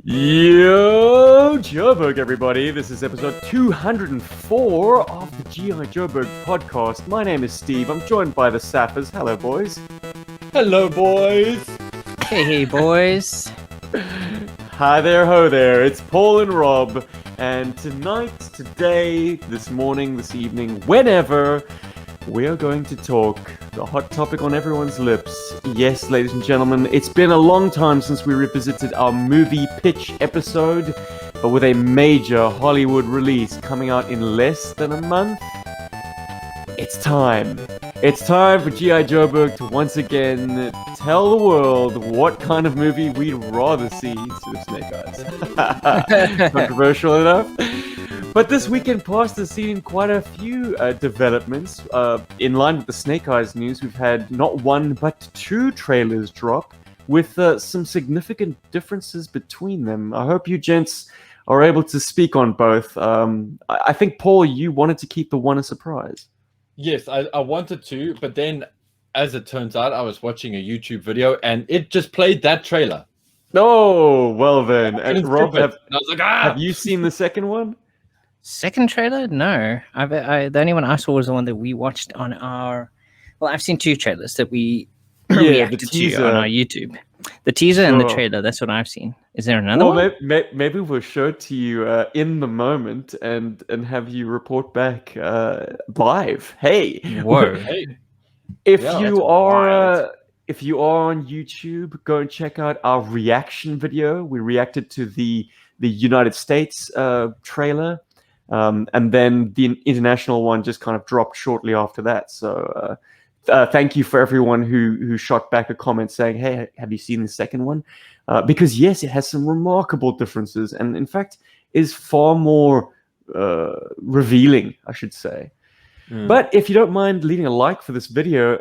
Yo, Joburg, everybody. This is episode 204 of the G.I. Joburg podcast. My name is Steve. I'm joined by the Sappers. Hello, boys. Hello, boys. Hey, boys. Hi there, ho there. It's Paul and Rob. And tonight, today, this morning, this evening, whenever, we are going to talk the hot topic on everyone's lips. Yes, ladies and gentlemen, it's been a long time since we revisited our movie pitch episode, but with a major Hollywood release coming out in less than a month, it's time. It's time for G.I. Joburg to once again tell the world what kind of movie we'd rather see instead of Snake Eyes. Controversial enough? But this weekend past has seen quite a few developments. In line with the Snake Eyes news, we've had not one but two trailers drop with some significant differences between them. I hope you gents are able to speak on both. I think, Paul, you wanted to keep the one a surprise. Yes, I wanted to, but then, as it turns out, I was watching a YouTube video and it just played that trailer. Oh, well then. And Rob, and I was like, have you seen the second one? Second trailer? No. The only one I saw was the one that we watched on our... Well, I've seen two trailers that we reacted to on our YouTube. The teaser and the trailer, that's what I've seen. Is there another one? Maybe we'll show it to you in the moment and have you report back live. Hey! Whoa. Hey. If you are on YouTube, go and check out our reaction video. We reacted to the United States trailer. And then the international one just kind of dropped shortly after that. So thank you for everyone who shot back a comment saying, hey, have you seen the second one? Because yes, it has some remarkable differences and in fact is far more revealing, I should say. But if you don't mind leaving a like for this video,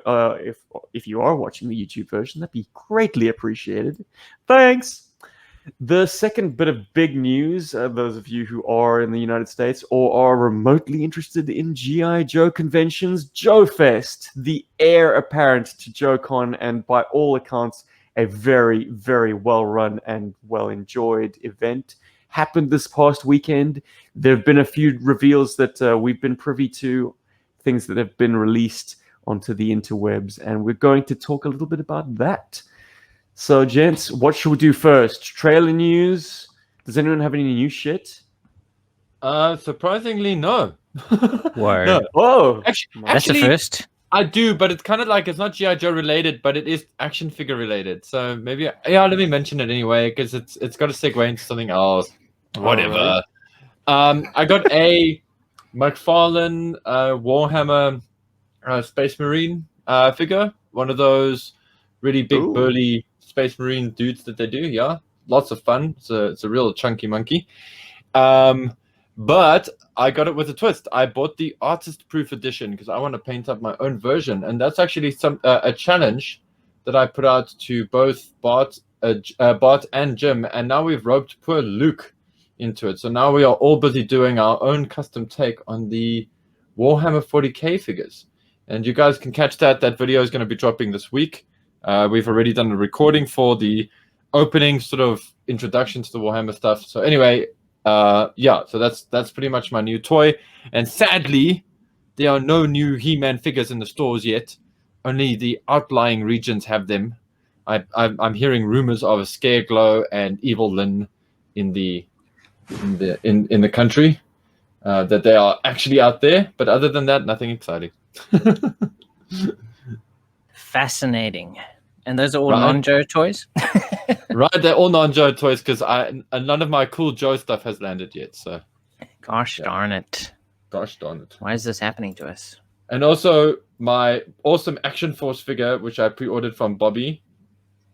if you are watching the YouTube version, that'd be greatly appreciated. Thanks! The second bit of big news, those of you who are in the United States or are remotely interested in G.I. Joe conventions, JoeFest, the heir apparent to JoeCon, and by all accounts, a very, very well-run and well-enjoyed event, happened this past weekend. There have been a few reveals that we've been privy to, things that have been released onto the interwebs, and we're going to talk a little bit about that. So, gents, what should we do first? Trailer news? Does anyone have any new shit? Surprisingly, no. Whoa. No. Oh, That's the first. I do, but it's kind of like it's not G.I. Joe related, but it is action figure related. So maybe, let me mention it anyway, because it's got to segue into something else. Whatever. Right. I got a McFarlane Warhammer Space Marine figure. One of those really big, burly Space Marine dudes that they do. Yeah, lots of fun. It's a real chunky monkey. But I got it with a twist. I bought the artist proof edition because I want to paint up my own version, and that's actually a challenge that I put out to both Bart and Jim, and now we've roped poor Luke into it. So now we are all busy doing our own custom take on the Warhammer 40k figures, and you guys can catch that. That video is going to be dropping this week. We've already done a recording for the opening sort of introduction to the Warhammer stuff. So anyway, so that's pretty much my new toy. And sadly, there are no new He-Man figures in the stores yet. Only the outlying regions have them. I'm hearing rumors of a Scareglow and Evil Lyn in the country, that they are actually out there. But other than that, nothing exciting. Fascinating. And those are all non-Joe toys? Right, they're all non-Joe toys because none of my cool Joe stuff has landed yet. So, Gosh darn it. Why is this happening to us? And also my awesome Action Force figure, which I pre-ordered from Bobby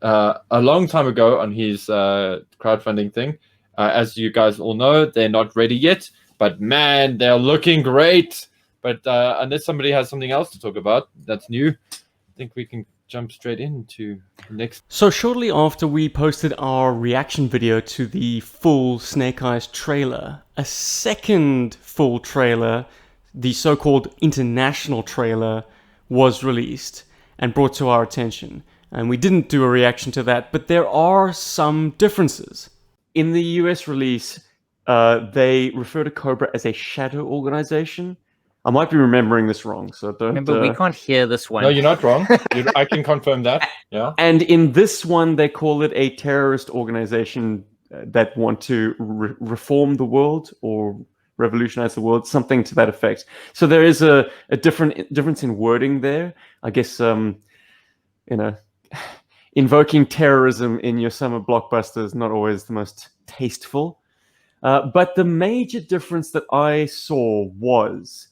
a long time ago on his crowdfunding thing. As you guys all know, they're not ready yet, but man, they're looking great. But unless somebody has something else to talk about that's new, I think we can jump straight into the next. So shortly after we posted our reaction video to the full Snake Eyes trailer, a second full trailer, the so-called international trailer, was released and brought to our attention. And we didn't do a reaction to that, but there are some differences. in the US release, they refer to Cobra as a shadow organization. I might be remembering this wrong, so don't. Remember, we can't hear this one. No, you're not wrong. I can confirm that. Yeah. And in this one, they call it a terrorist organization that want to reform the world or revolutionize the world, something to that effect. So there is a difference in wording there. I guess, invoking terrorism in your summer blockbuster is not always the most tasteful. But the major difference that I saw was,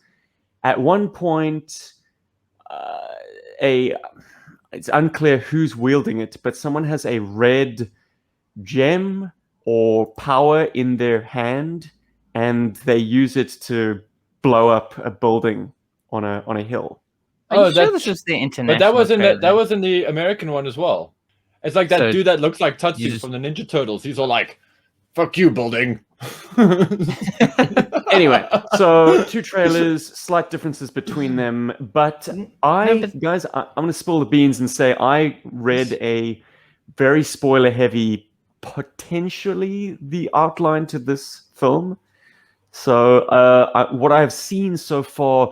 at one point, it's unclear who's wielding it, but someone has a red gem or power in their hand, and they use it to blow up a building on a hill. Are you sure this was the international? But that was in the American one as well. It's like that dude that looks like Tatsu from the Ninja Turtles. He's all like, "Fuck you, building." Anyway, so 2 trailers, slight differences between them, but guys, I'm going to spill the beans and say I read a very spoiler-heavy, potentially the outline to this film. So what I've seen so far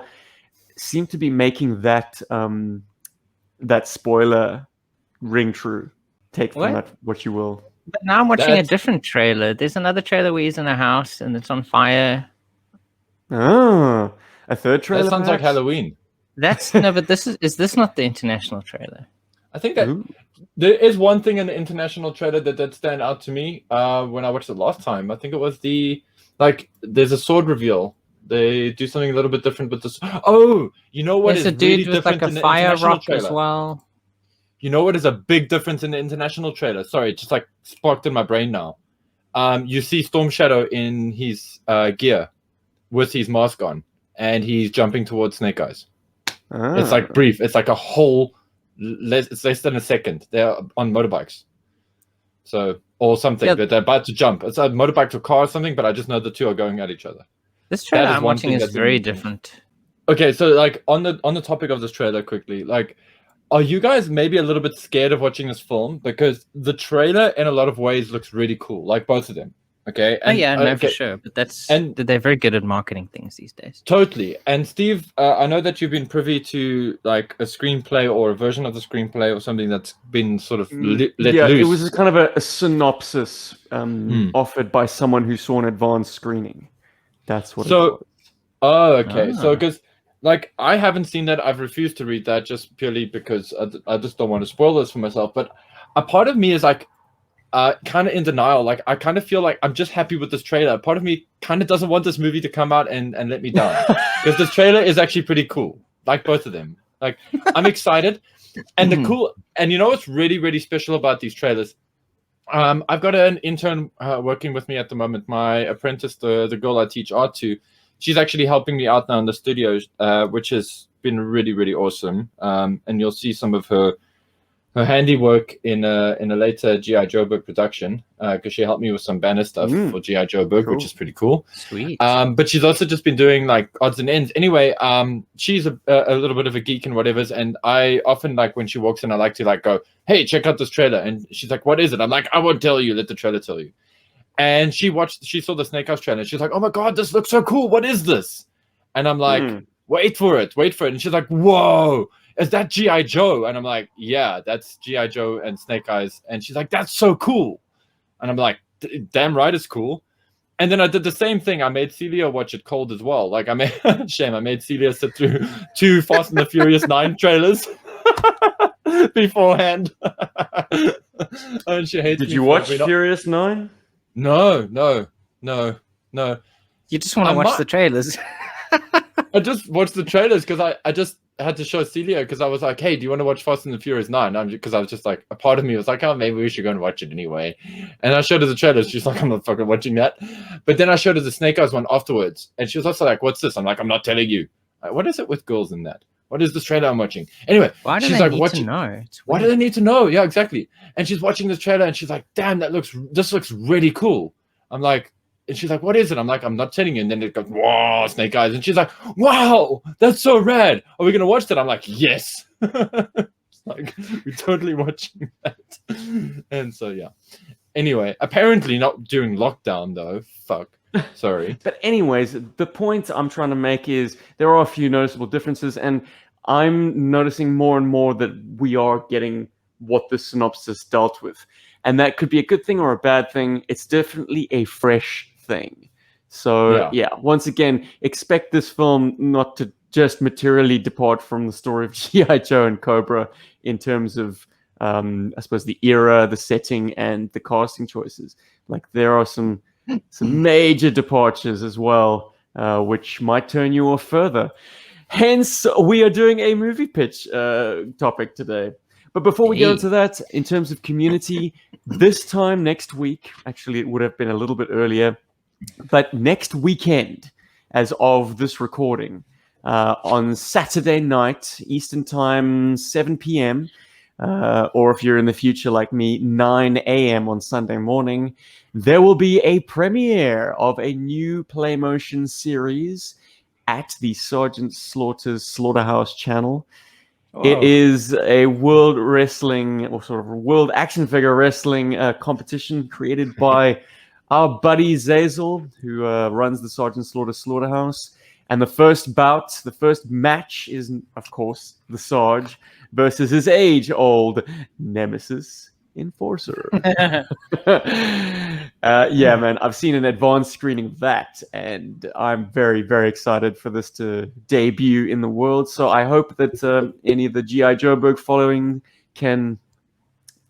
seem to be making that that spoiler ring true. Take from that what you will. But now I'm watching a different trailer. There's another trailer where he's in a house and it's on fire. Oh, a third trailer. That sounds like Halloween. That's no, but is this not the international trailer? I think that there is one thing in the international trailer that did stand out to me when I watched it last time. I think it was there's a sword reveal. They do something a little bit different with this. Oh, you know what is really different in the international trailer? As well. You know what is a big difference in the international trailer? Sorry, it just like sparked in my brain now. You see Storm Shadow in his gear with his mask on, and he's jumping towards Snake Eyes. It's like brief. It's like a whole. It's less than a second. They're on motorbikes, or something. But they're about to jump. It's a motorbike to a car or something. But I just know the two are going at each other. This trailer I'm watching is very different. Okay, so like on the topic of this trailer, quickly, like, are you guys maybe a little bit scared of watching this film? Because the trailer in a lot of ways looks really cool, like both of them. Okay. And, for sure. But they're very good at marketing things these days. Totally. And Steve, I know that you've been privy to like a screenplay or a version of the screenplay or something that's been sort of let loose. It was kind of a synopsis offered by someone who saw an advanced screening. That's what. Oh, okay. So because like I haven't seen that, I've refused to read that just purely because I just don't want to spoil this for myself. But a part of me is like kind of in denial. Like I kind of feel like I'm just happy with this trailer. A part of me kind of doesn't want this movie to come out and let me down because this trailer is actually pretty cool. Like both of them. Like I'm excited, and and you know what's really really special about these trailers? I've got an intern working with me at the moment. My apprentice, the girl I teach art to, she's actually helping me out now in the studios, which has been really, really awesome. And you'll see some of her handiwork in a later G.I. Joburg production, because she helped me with some banner stuff for G.I. Joburg, which is pretty cool. Sweet. But she's also just been doing like odds and ends. Anyway, she's a little bit of a geek and whatever's, and I often like when she walks in, I like to like go, "Hey, check out this trailer," and she's like, "What is it?" I'm like, "I won't tell you. Let the trailer tell you." And she saw the Snake Eyes trailer. She's like, "Oh my god, this looks so cool. What is this?" And I'm like, wait for it. And she's like, "Whoa, is that G.I. Joe?" And I'm like, "Yeah, that's G.I. Joe and Snake Eyes." And she's like, "That's so cool." And I'm like, "Damn right, it's cool." And then I did the same thing. I made Celia watch it cold as well. Like I made Celia sit through 2 Fast and the Furious 9 trailers beforehand. And she hates. Did you watch Furious 9? No. You just want to watch the trailers. I just watched the trailers because I just had to show Celia because I was like, "Hey, do you want to watch Fast and the Furious 9?" Because I was just like, a part of me was like, "Oh, maybe we should go and watch it anyway." And I showed her the trailers. She's like, "I'm not fucking watching that." But then I showed her the Snake Eyes one afterwards, and she was also like, "What's this?" I'm like, "I'm not telling you." Like, what is it with girls in that? What is this trailer I'm watching? Anyway, why do she's they like, need to know? Why do they need to know? Yeah, exactly. And she's watching this trailer, and she's like, "Damn, this looks really cool." I'm like, and she's like, "What is it?" I'm like, "I'm not telling you." And then it goes, "Whoa, Snake Eyes." And she's like, "Wow, that's so rad. Are we going to watch that?" I'm like, "Yes." It's like, we're totally watching that. And so, yeah. Anyway, apparently not during lockdown though. Fuck. Sorry. But anyways, the point I'm trying to make is there are a few noticeable differences, and I'm noticing more and more that we are getting what the synopsis dealt with. And that could be a good thing or a bad thing. It's definitely a fresh thing. So yeah, once again, expect this film not to just materially depart from the story of G.I. Joe and Cobra in terms of, I suppose, the era, the setting, and the casting choices. Like, there are some major departures as well, which might turn you off further. Hence, we are doing a movie pitch topic today. But before we get into that, in terms of community, this time next week, actually it would have been a little bit earlier, but next weekend, as of this recording, on Saturday night, Eastern Time, 7 p.m., or if you're in the future like me, 9 a.m. on Sunday morning, there will be a premiere of a new PlayMotion series at the Sgt Slaughter's Slaughterhouse channel. Whoa. It is a world wrestling, or sort of world action figure wrestling competition created by our buddy Zazel, who runs the Sgt Slaughter Slaughterhouse. And the first bout, the first match is, of course, the Sarge versus his age-old nemesis, Enforcer. Yeah, man, I've seen an advanced screening of that, and I'm very, very excited for this to debut in the world. So I hope that any of the G.I. Joburg following can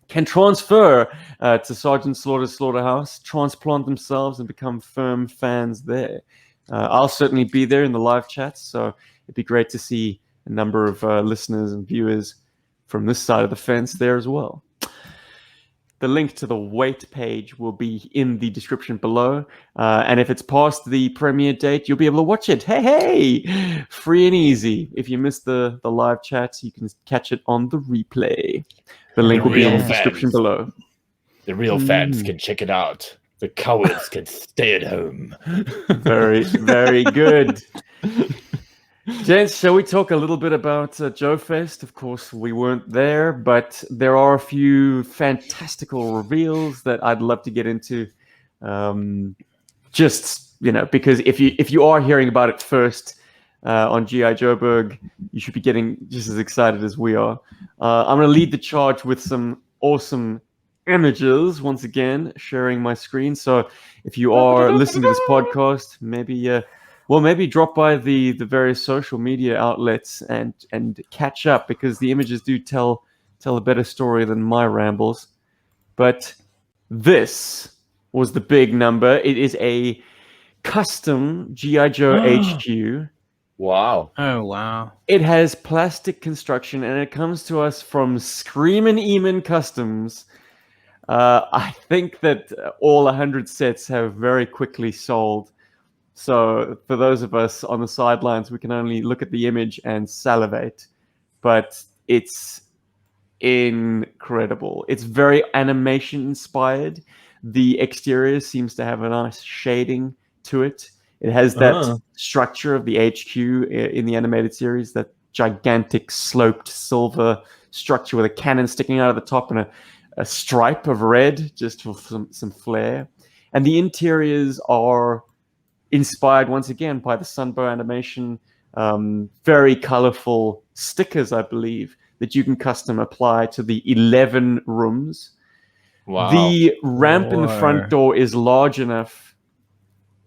transfer to Sgt Slaughter's Slaughterhouse, transplant themselves, and become firm fans there. I'll certainly be there in the live chats, so it'd be great to see a number of listeners and viewers from this side of the fence there as well. The link to the wait page will be in the description below, and if it's past the premiere date, you'll be able to watch it. Hey! Free and easy. If you missed the live chats, you can catch it on the replay. The link will be in the description below. The real fans can check it out. The cowards can stay at home. Very, very good. Gents, shall we talk a little bit about JoeFest? Of course, we weren't there, but there are a few fantastical reveals that I'd love to get into. Just, because if you are hearing about it first on G.I. Joburg, you should be getting just as excited as we are. I'm going to lead the charge with some awesome images, once again, sharing my screen. So if you are listening to this podcast, maybe drop by the various social media outlets and catch up, because the images do tell a better story than my rambles. But this was the big number. It is a custom G.I. Joe HQ. Wow. Oh, wow. It has plastic construction, and it comes to us from Screamin Ehmann Customs. I think that all 100 sets have very quickly sold. So for those of us on the sidelines, we can only look at the image and salivate. But it's incredible. It's very animation inspired. The exterior seems to have a nice shading to it. It has that structure of the HQ in the animated series, that gigantic sloped silver structure with a cannon sticking out of the top and a stripe of red just for some flair. And the interiors are inspired once again by the Sunbow animation. Very colorful stickers, I believe, that you can custom apply to the 11 rooms. Wow. The ramp in the front door is large enough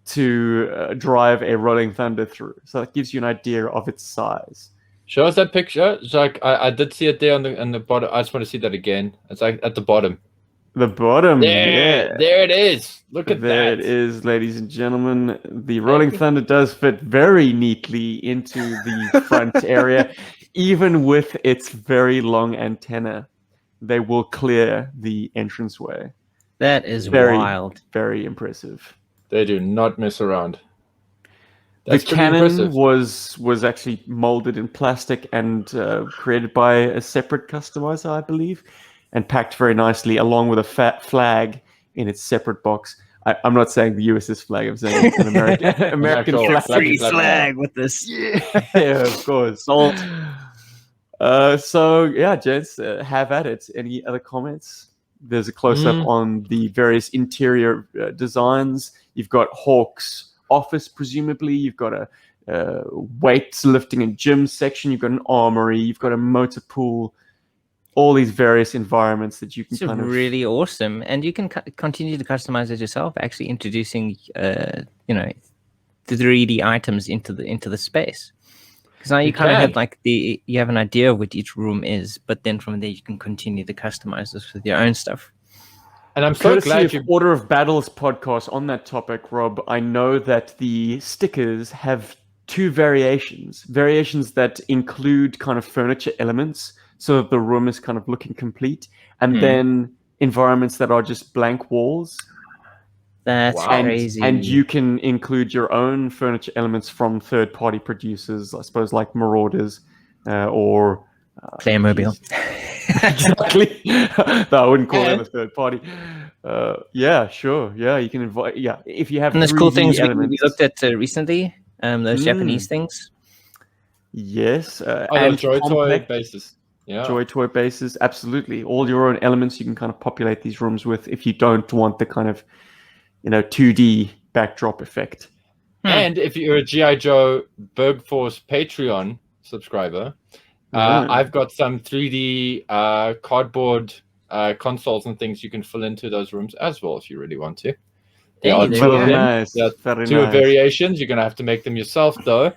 to drive a Rolling Thunder through. So that gives you an idea of its size. Show us that picture, Jacques. I did see it there on the bottom. I just want to see that again. It's like at the bottom. The bottom. There it is. Look at that. There it is, ladies and gentlemen. The Rolling Thunder does fit very neatly into the front area. Even with its very long antenna, they will clear the entranceway. That is wild. Very impressive. They do not mess around. The cannon was actually molded in plastic and created by a separate customizer, I believe, and packed very nicely along with a fat flag in its separate box. I'm not saying the US's flag. I'm saying it's an American flag. Free flag with this. Yeah, of course. So yeah, gents, have at it. Any other comments there's a close-up on the various interior designs. You've got Hawk's office, presumably. You've got a weights lifting and gym section. You've got an armory. You've got a motor pool. All these various environments that you can it's really awesome, and you can continue to customize it yourself. Actually, introducing 3D items into the space, because now you kind of have like you have an idea of what each room is, but then from there you can continue to customize this with your own stuff. And I'm so glad you Order of Battles podcast on that topic, Rob. I know that the stickers have two variations that include kind of furniture elements, so that the room is kind of looking complete, and then environments that are just blank walls. That's crazy. And you can include your own furniture elements from third-party producers, I suppose, like Marauders or Playmobil. Exactly. No, I wouldn't call them a third party. Yeah, sure. Yeah, you can invite. Yeah, if you have. And there's cool things we looked at recently. Those Japanese things. Yes. And Joy Toy bases. Yeah. Joy Toy bases. Absolutely. All your own elements you can kind of populate these rooms with if you don't want the kind of 2D backdrop effect. And if you're a G.I. Joe Berg Force Patreon subscriber, I've got some 3D cardboard consoles and things you can fill into those rooms as well if you really want to. There are two variations. You're going to have to make them yourself, though.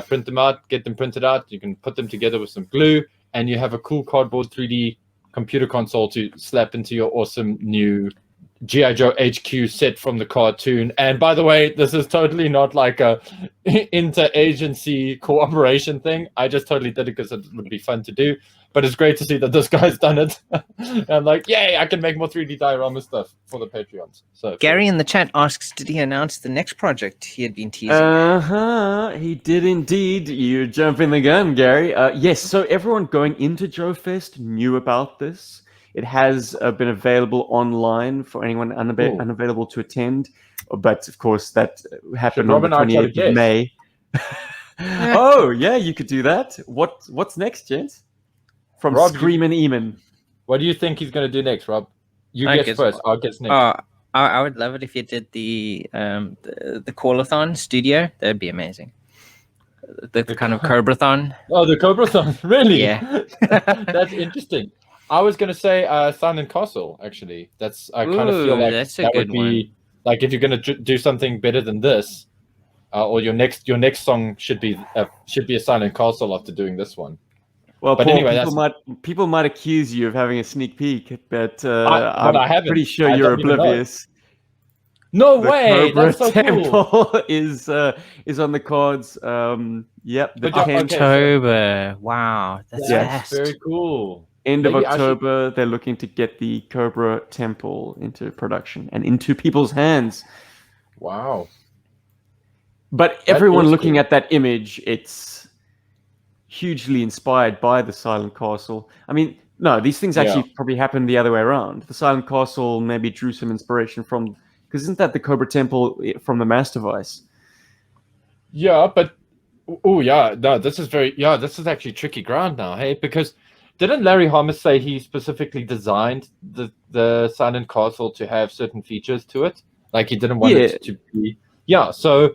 Print them out, get them printed out. You can put them together with some glue, and you have a cool cardboard 3D computer console to slap into your awesome new G.I. Joe HQ set from the cartoon. And by the way, this is totally not like a inter-agency cooperation thing. I just totally did it because it would be fun to do. But it's great to see that this guy's done it. And I'm like, yay, I can make more 3D diorama stuff for the Patreons. So Gary in the chat asks, did he announce the next project he had been teasing? He did indeed. You're jumping the gun, Gary. Yes, so everyone going into JoeFest knew about this. It has been available online for anyone unavailable to attend. But, of course, that happened on the 28th of May. Oh, yeah, you could do that. What's next, gents? From Screamin Ehmann. What do you think he's going to do next, Rob? You guess first. I'll guess next. I would love it if you did the Callathon studio. That'd be amazing. The kind of Cobrathon. Oh, the Cobrathon. Really? Yeah. That's interesting. I was going to say Silent Castle, actually. I kind of feel like that would be like if you're going to do something better than this, or your next song should be a Silent Castle after doing this one. Well, but Paul, anyway, people might accuse you of having a sneak peek, but I'm pretty sure you're oblivious. No way! That's so Temple cool. is on the cards. Yep, the 10th October. Wow, that's very cool. End of October, they're looking to get the Cobra Temple into production and into people's hands. Wow! But everyone looking at that image, it's hugely inspired by the Silent Castle. I mean, no, these things actually probably happened the other way around. The Silent Castle maybe drew some inspiration from, because isn't that the Cobra Temple from the Master Vice? Yeah, but this is actually tricky ground now, hey? Because didn't Larry Hama say he specifically designed the Silent Castle to have certain features to it? Like he didn't want it to be. Yeah, so.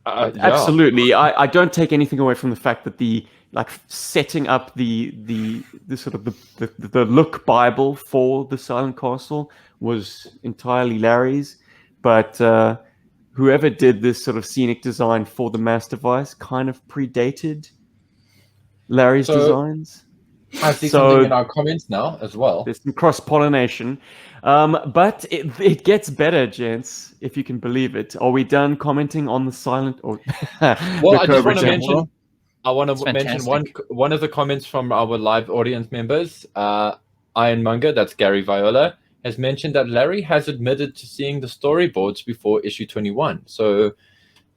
Absolutely. I don't take anything away from the fact that the setting up the sort of the look Bible for the Silent Castle was entirely Larry's, but whoever did this sort of scenic design for the Master Vice kind of predated Larry's designs. I see something in our comments now as well. There's some cross-pollination. But it gets better, gents, if you can believe it. Are we done commenting on the Silent or well, I just want to mention one of the comments from our live audience members, Ironmonger, that's Gary Viola, has mentioned that Larry has admitted to seeing the storyboards before issue 21. So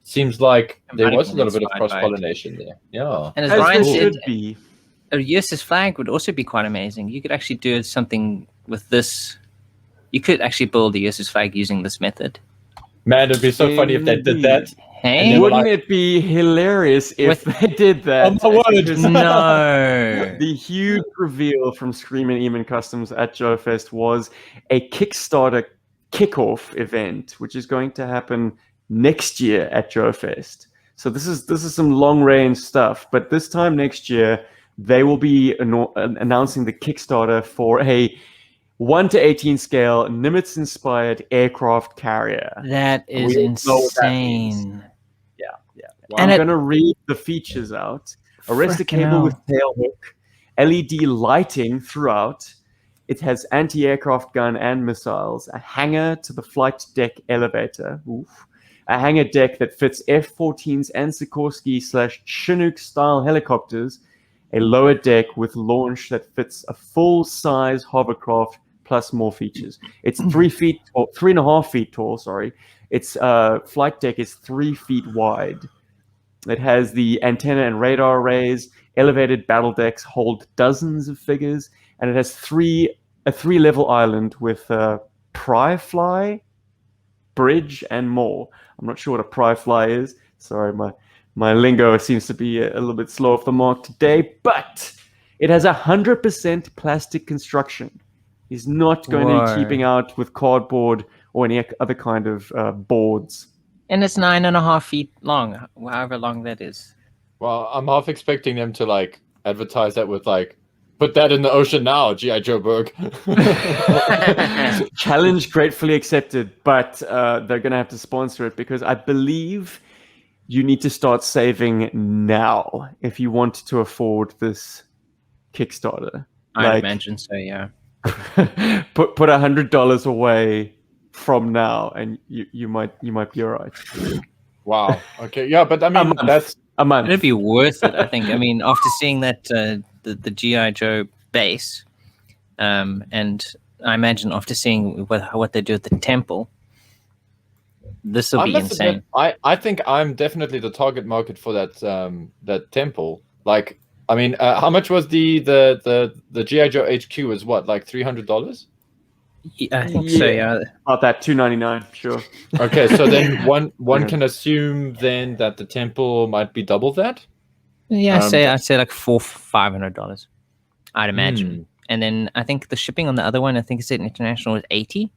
seems like there was a little bit of cross-pollination there. Yeah. And as Ryan said, a USS flag would also be quite amazing. You could actually do something with this. You could actually build the USS flag using this method. Man, it'd be so funny if they did that. Hey, wouldn't it be hilarious if they did that? Oh my word. No. The huge reveal from Screamin Ehmann Customs at JoeFest was a Kickstarter kickoff event, which is going to happen next year at JoeFest. So this is some long range stuff. But this time next year, they will be announcing the Kickstarter for a 1:18 scale Nimitz-inspired aircraft carrier. That is insane. Yeah. I'm going to read the features out. Arrestor cable with tail hook, LED lighting throughout. It has anti-aircraft gun and missiles, a hangar to the flight deck elevator, a hangar deck that fits F-14s and Sikorsky/Chinook style helicopters, a lower deck with launch that fits a full-size hovercraft plus more features. It's 3.5 feet tall. Sorry, its flight deck is 3 feet wide. It has the antenna and radar arrays. Elevated battle decks hold dozens of figures, and it has a 3-level island with a pry fly, bridge, and more. I'm not sure what a pry fly is. Sorry, my lingo seems to be a little bit slow off the mark today, but it has 100% plastic construction. He's not going to be cheaping out with cardboard or any other kind of boards. And it's 9.5 feet long, however long that is. Well, I'm half expecting them to like advertise that with like, put that in the ocean now, G.I. Joburg. Challenge gratefully accepted, but they're going to have to sponsor it because I believe you need to start saving now if you want to afford this Kickstarter. I imagine so, yeah. put $100 away from now, and you might be all right. Wow. Okay. Yeah, but I mean that's a month. It'd be worth it, I think. I mean, after seeing that the G.I. Joe base, and I imagine after seeing what they do at the temple, this will be insane. I think I'm definitely the target market for that temple. Like, I mean, how much was the G.I. Joe HQ? Was what, like $300? I think so. Yeah, about that, $299. Sure. Okay, so then one can assume then that the temple might be double that. Yeah, I'd say like $500. I'd imagine. And then I think the shipping on the other one, I think it said international was $80. So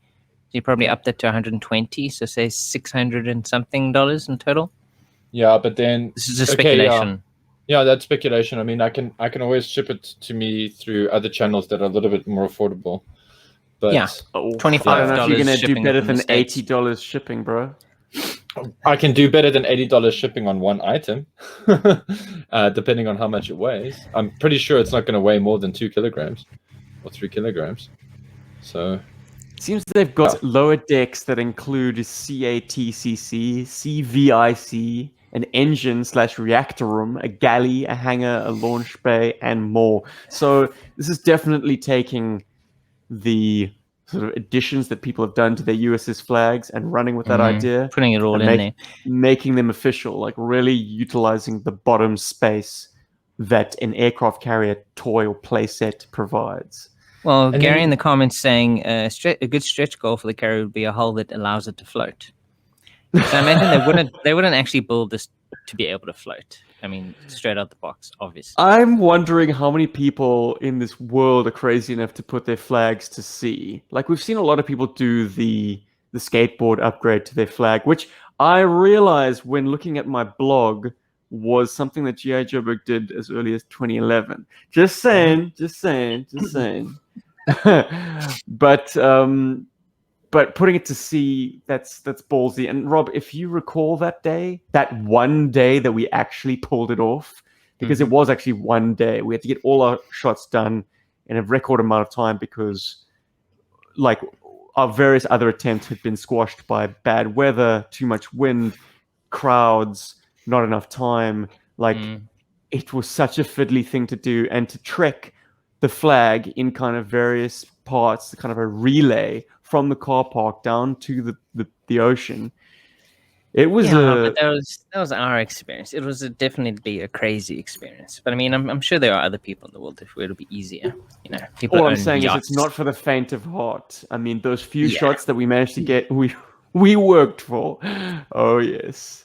you probably upped that to $120. So say $600 and something in total. Yeah, but then this is a speculation. Yeah, that's speculation. I mean, I can always ship it to me through other channels that are a little bit more affordable. But yeah, $25. I don't know if you're gonna do better than $80 shipping, bro. I can do better than $80 shipping on one item, depending on how much it weighs. I'm pretty sure it's not going to weigh more than 2 kilograms or 3 kilograms. So it seems they've got lower decks that include CATCC, CVIC, an engine/reactor room, a galley, a hangar, a launch bay, and more. So this is definitely taking the sort of additions that people have done to their USS flags and running with that idea, putting it all in there, making them official, like really utilizing the bottom space that an aircraft carrier toy or playset provides. Well, and Gary in the comments saying a good stretch goal for the carrier would be a hull that allows it to float. So I imagine they wouldn't actually build this to be able to float. I mean, straight out the box, obviously. I'm wondering how many people in this world are crazy enough to put their flags to sea. Like, we've seen a lot of people do the skateboard upgrade to their flag, which I realized when looking at my blog was something that G.I. Joburg did as early as 2011. Just saying. But putting it to sea, that's ballsy. And Rob, if you recall that one day that we actually pulled it off, because it was actually one day, we had to get all our shots done in a record amount of time because, like, our various other attempts had been squashed by bad weather, too much wind, crowds, not enough time. Like, it was such a fiddly thing to do, and to trek the flag in kind of various parts, kind of a relay from the car park down to the ocean. It was but that was our experience. It was definitely a crazy experience. But I mean, I'm sure there are other people in the world where it'll be easier. You know, people. All I'm saying is it's not for the faint of heart. I mean, those few shots that we managed to get, we worked for. Oh yes.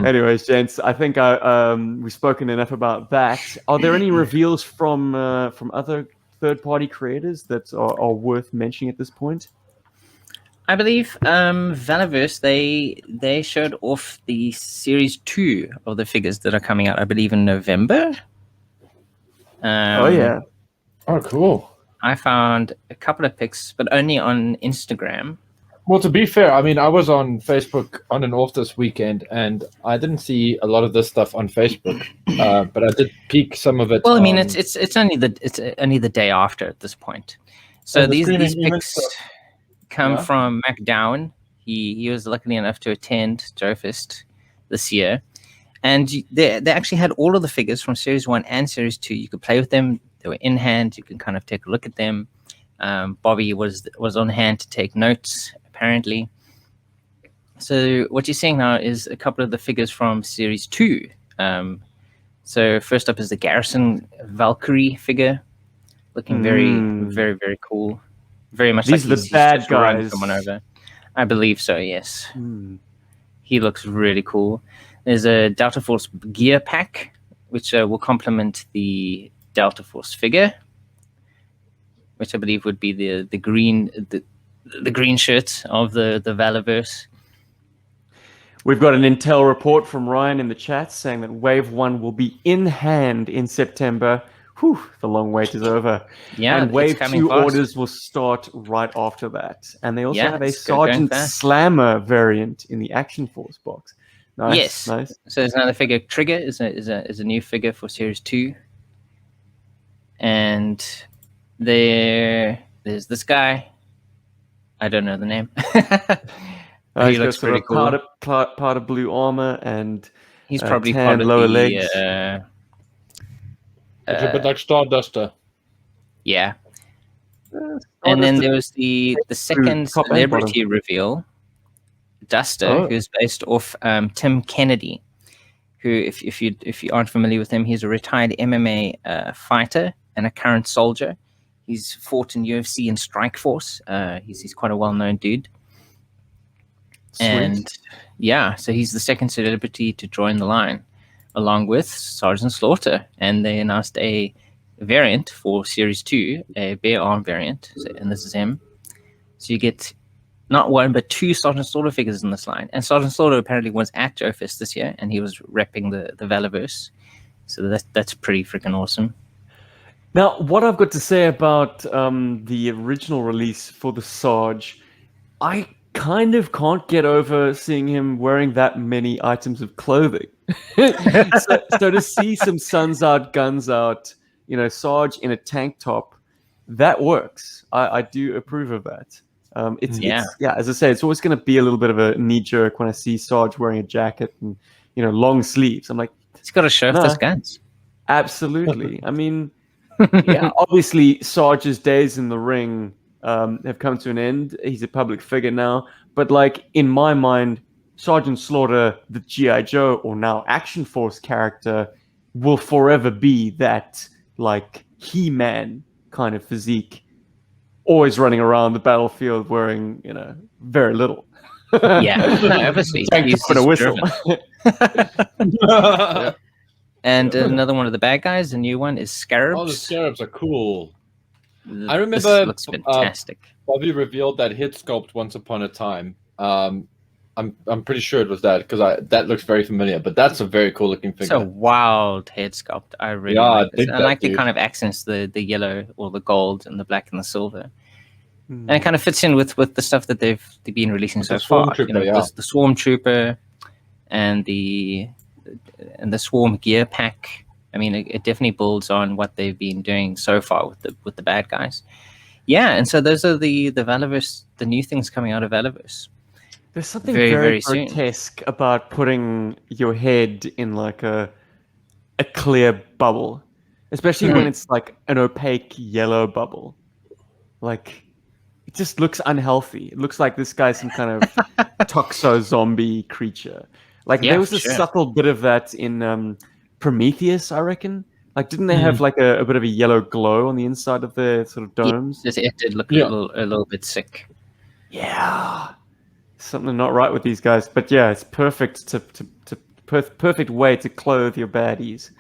Anyways, gents, I think we've spoken enough about that. Are there any reveals from other third-party creators that are worth mentioning at this point? I believe VAnivers, they showed off the Series 2 of the figures that are coming out, I believe, in November. Oh, yeah. Oh, cool. I found a couple of pics, but only on Instagram. Well, to be fair, I mean, I was on Facebook on and off this weekend, and I didn't see a lot of this stuff on Facebook, but I did peek some of it. Well, I mean, it's only the day after at this point. So these pics come from McDowell. He was lucky enough to attend JoeFest this year, and they actually had all of the figures from Series 1 and Series 2. You could play with them. They were in hand. You can kind of take a look at them. Bobby was on hand to take notes, apparently. So what you're seeing now is a couple of the figures from Series 2. So first up is the Garrison Valkyrie figure, looking very, very, very cool. Very much these like are the bad guys. Someone over. I believe so, yes. He looks really cool. There's a Delta Force gear pack, which will complement the Delta Force figure, which I believe would be the green shirt of the VAnivers. We've got an intel report from Ryan in the chat saying that Wave 1 will be in hand in September. Whew, the long wait is over. Yeah, and Wave 2 fast. orders will start right after that. And they also have a Sergeant Slammer variant in the Action Force box. Nice, yes. Nice. So there's another figure. Trigger is a new figure for Series 2. And there's this guy. I don't know the name. He looks pretty cool. Part of blue armor and he's probably part of lower the legs. It's a bit like Starduster. Yeah. And then there was the second celebrity reveal, Duster, who's based off Tim Kennedy, who, if you aren't familiar with him, he's a retired MMA fighter and a current soldier. He's fought in UFC and Strike Force. He's quite a well-known dude. Sweet. And yeah, so he's the second celebrity to join the line, along with Sgt Slaughter. And they announced a variant for Series 2, a bare arm variant, and this is him. So you get not one, but two Sgt Slaughter figures in this line. And Sgt Slaughter apparently was at JoeFest this year, and he was repping the VAnivers. So that's pretty freaking awesome. Now, what I've got to say about the original release for the Sarge, I kind of can't get over seeing him wearing that many items of clothing. so to see some suns out, guns out, Sarge in a tank top, that works. I do approve of that. It's as I say, it's always going to be a little bit of a knee jerk when I see Sarge wearing a jacket and long sleeves. I'm like, he's got to show off his guns. Absolutely. I mean, yeah, obviously Sarge's days in the ring have come to an end. He's a public figure now, but like in my mind, Sgt Slaughter, the G.I. Joe or now Action Force character, will forever be that like He-Man kind of physique, always running around the battlefield wearing very little. Yeah, obviously he's a whistle. Yeah. And another one of the bad guys, the new one, is Scarabs. Oh, the Scarabs are cool. I remember this looks fantastic. Bobby revealed that head sculpt once upon a time. I'm pretty sure it was that because that looks very familiar. But that's a very cool looking figure. It's a wild head sculpt. I really like this. I like the kind of accents, the yellow or the gold and the black and the silver. And it kind of fits in with the stuff that they've been releasing so far. The Swarm Trooper and the Swarm gear pack. I mean, it definitely builds on what they've been doing so far with the bad guys. Yeah, and so those are the VAnivers, the new things coming out of VAnivers. There's something very grotesque about putting your head in like a clear bubble, especially when it's like an opaque yellow bubble. Like, it just looks unhealthy. It looks like this guy's some kind of toxo zombie creature. Like there was a subtle bit of that in Prometheus, I reckon. Like, didn't they have like a bit of a yellow glow on the inside of the sort of domes? Yes, it did look a little bit sick. Yeah, something not right with these guys. But yeah, it's perfect to perfect way to clothe your baddies.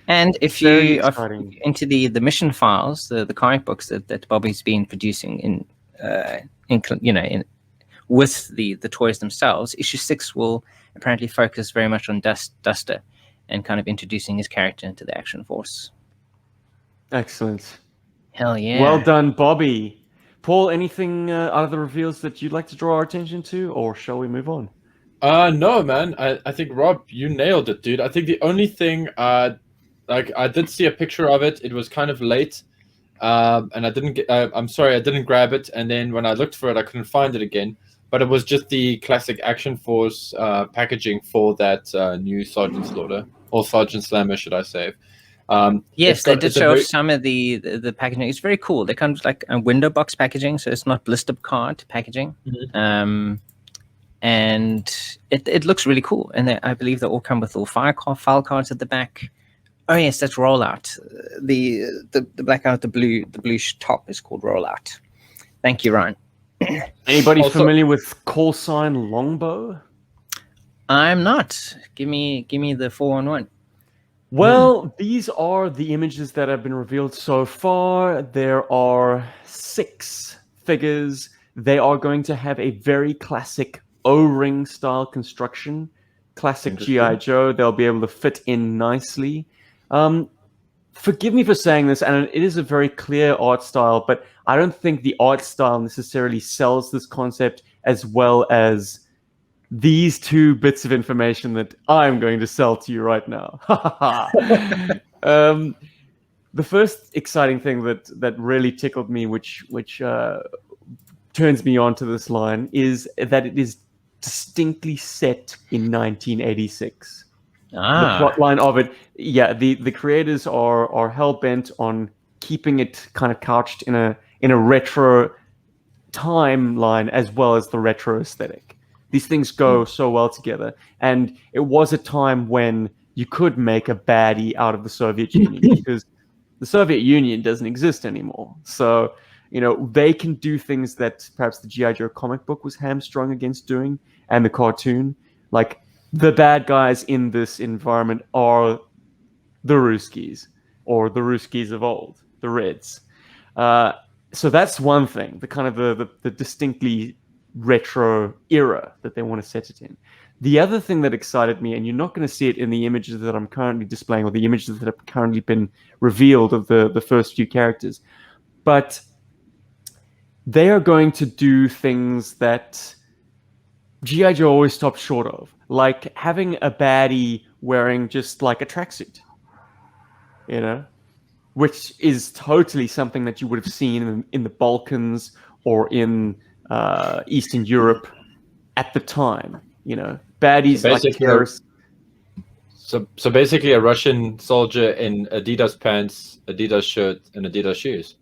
And if you are into the mission files, the comic books that Bobby's been producing in with the toys themselves, issue 6 will apparently focus very much on Duster and kind of introducing his character into the Action Force. Excellent. Hell yeah. Well done, Bobby. Paul, anything out of the reveals that you'd like to draw our attention to, or shall we move on? No, man. I think, Rob, you nailed it, dude. I think the only thing, like, I did see a picture of it. It was kind of late, and I didn't get. I'm sorry, I didn't grab it. And then when I looked for it, I couldn't find it again. But it was just the classic Action Force packaging for that new Sgt Slaughter, or Sergeant Slammer, should I say? Yes, they did show some of the packaging. It's very cool. They kind of like a window box packaging, so it's not blister card packaging. Mm-hmm. And it looks really cool. And I believe they all come with little file cards at the back. Oh yes, that's Rollout. The blackout, the blue top is called Rollout. Thank you, Ryan. Anybody familiar with Callsign Longbow? I'm not. Give me the 411. Well, these are the images that have been revealed so far. There are 6 figures. They are going to have a very classic O-ring style construction. Classic G.I. Joe. They'll be able to fit in nicely. Forgive me for saying this, and it is a very clear art style, but I don't think the art style necessarily sells this concept as well as these 2 bits of information that I'm going to sell to you right now. The first exciting thing that really tickled me, which turns me on to this line, is that it is distinctly set in 1986. The plot line of it, yeah, the creators are hell bent on keeping it kind of couched in a retro timeline as well as the retro aesthetic. These things go so well together, and it was a time when you could make a baddie out of the Soviet Union because the Soviet Union doesn't exist anymore. So they can do things that perhaps the G.I. Joe comic book was hamstrung against doing, and the cartoon, like. The bad guys in this environment are the Ruskies, or the Ruskies of old, the Reds. So that's one thing, the kind of the distinctly retro era that they want to set it in. The other thing that excited me, and you're not going to see it in the images that I'm currently displaying, or the images that have currently been revealed of the first few characters, but they are going to do things that G.I. Joe always stopped short of, like having a baddie wearing just like a tracksuit, which is totally something that you would have seen in the Balkans or in Eastern Europe at the time. Baddies like terrorists. So basically, a Russian soldier in Adidas pants, Adidas shirt, and Adidas shoes.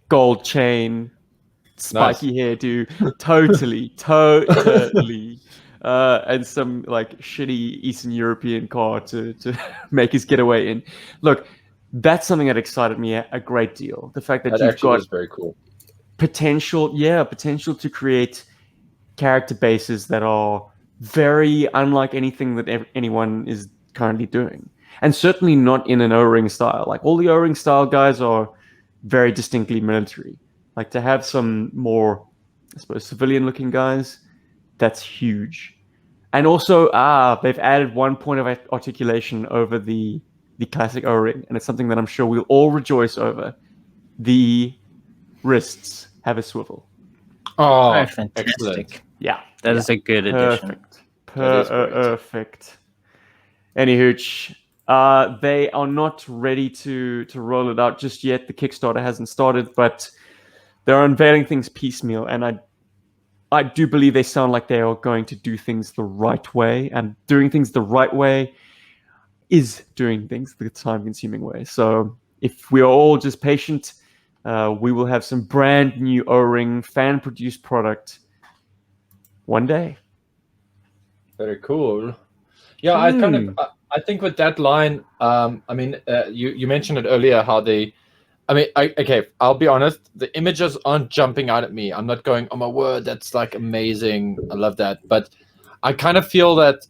Gold chain. Spiky hairdo, totally, and some like shitty Eastern European car to make his getaway in. Look, that's something that excited me a great deal. The fact that you've got very cool potential to create character bases that are very unlike anything that anyone is currently doing, and certainly not in an O-ring style. Like all the O-ring style guys are very distinctly military. Like to have some more, I suppose, civilian-looking guys, that's huge. And also, they've added 1 point of articulation over the classic O-ring, and it's something that I'm sure we'll all rejoice over. The wrists have a swivel. Oh, fantastic! Excellent. Yeah, that is a good addition. Perfect. Anywho, they are not ready to roll it out just yet. The Kickstarter hasn't started, but they're unveiling things piecemeal, and I do believe they sound like they are going to do things the right way, and doing things the right way is doing things the time-consuming way. So if we are all just patient, we will have some brand new O-ring fan-produced product one day. Very cool. Yeah, I think with that line, you mentioned it earlier how they. Okay, I'll be honest. The images aren't jumping out at me. I'm not going, oh my word, that's like amazing. I love that. But I kind of feel that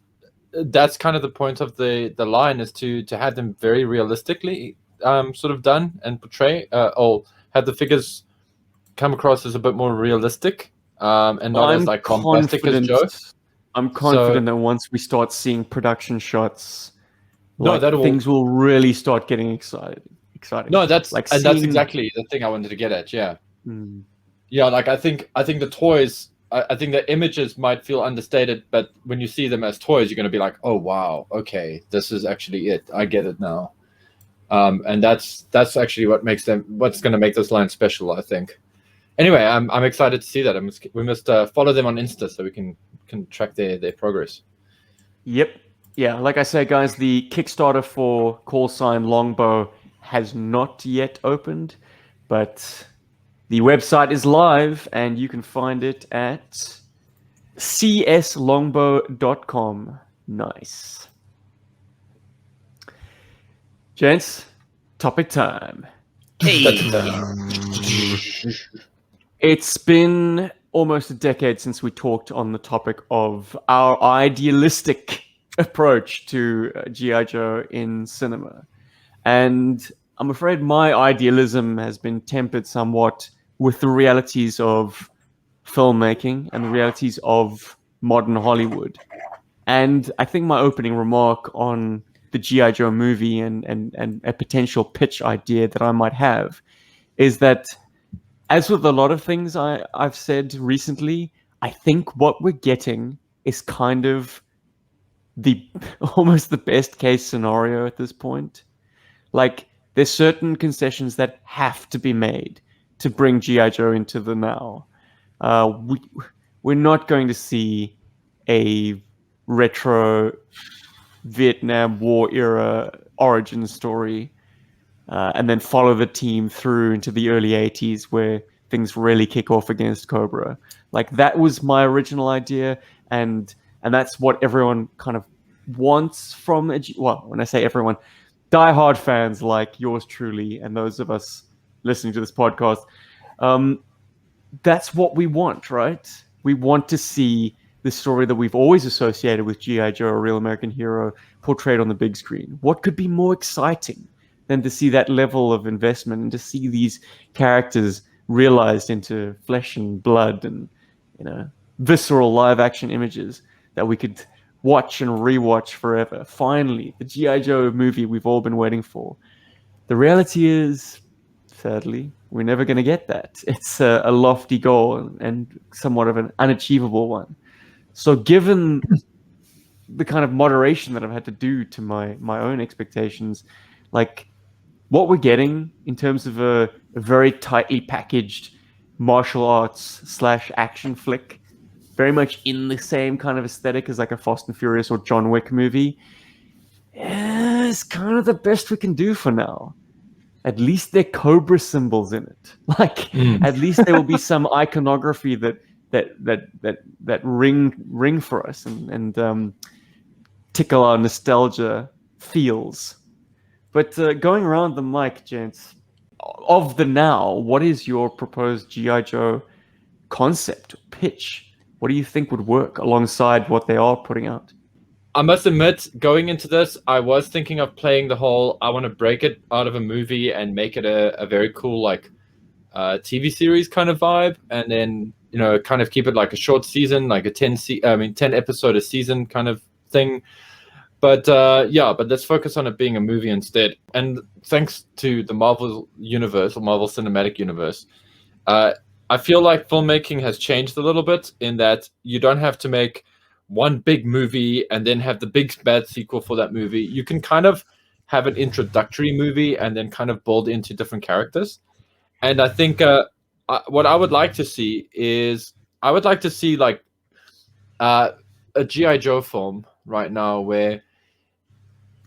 that's kind of the point of the line, is to have them very realistically sort of done and portray, or have the figures come across as a bit more realistic, and not as like bombastic as Joe. I'm confident that once we start seeing production shots, things will really start getting exciting. No, that's exactly the thing I wanted to get at. Yeah. Yeah, like I think the toys, I think the images might feel understated, but when you see them as toys, you're going to be like, oh wow, okay, this is actually it. I get it now. And that's actually what's going to make this line special, I think. Anyway, I'm excited to see that. We must follow them on Insta so we can track their progress. Yep. Yeah, like I say, guys, the Kickstarter for Callsign Longbow has not yet opened, but the website is live, and you can find it at cslongbow.com. Nice. Gents, topic time. Hey. It's been almost a decade since we talked on the topic of our idealistic approach to G.I. Joe in cinema. And I'm afraid my idealism has been tempered somewhat with the realities of filmmaking and the realities of modern Hollywood. And I think my opening remark on the G.I. Joe movie and a potential pitch idea that I might have is that, as with a lot of things I've said recently, I think what we're getting is kind of almost the best case scenario at this point. Like, there's certain concessions that have to be made to bring G.I. Joe into the now. We're not going to see a retro Vietnam War era origin story and then follow the team through into the early 80s where things really kick off against Cobra. Like, that was my original idea, and that's what everyone kind of wants from when I say everyone, diehard fans like yours truly and those of us listening to this podcast, that's what we want, right? We want to see the story that we've always associated with G.I. Joe, a real American hero, portrayed on the big screen. What could be more exciting than to see that level of investment and to see these characters realized into flesh and blood and, visceral live action images that we could watch and rewatch forever? Finally, the G.I. Joe movie we've all been waiting for. The reality is, sadly, we're never going to get that. It's a lofty goal and somewhat of an unachievable one. So given the kind of moderation that I've had to do to my own expectations, like, what we're getting in terms of a very tightly packaged martial arts / action flick, very much in the same kind of aesthetic as like a Fast and Furious or John Wick movie, is kind of the best we can do for now. At least there are Cobra symbols in it. Like, at least there will be some iconography that ring for us and tickle our nostalgia feels. But going around the mic, gents, of the now, what is your proposed G.I. Joe concept, pitch? What do you think would work alongside what they are putting out? I must admit, going into this, I was thinking of playing the whole, I want to break it out of a movie and make it a very cool, like, TV series kind of vibe. And then, kind of keep it like a short season, like a 10 episode a season kind of thing. But but let's focus on it being a movie instead. And thanks to the Marvel universe, or Marvel Cinematic Universe, I feel like filmmaking has changed a little bit in that you don't have to make one big movie and then have the big bad sequel for that movie. You can kind of have an introductory movie and then kind of build into different characters. And I think what I would like to see is, I would like to see like a G.I. Joe film right now where,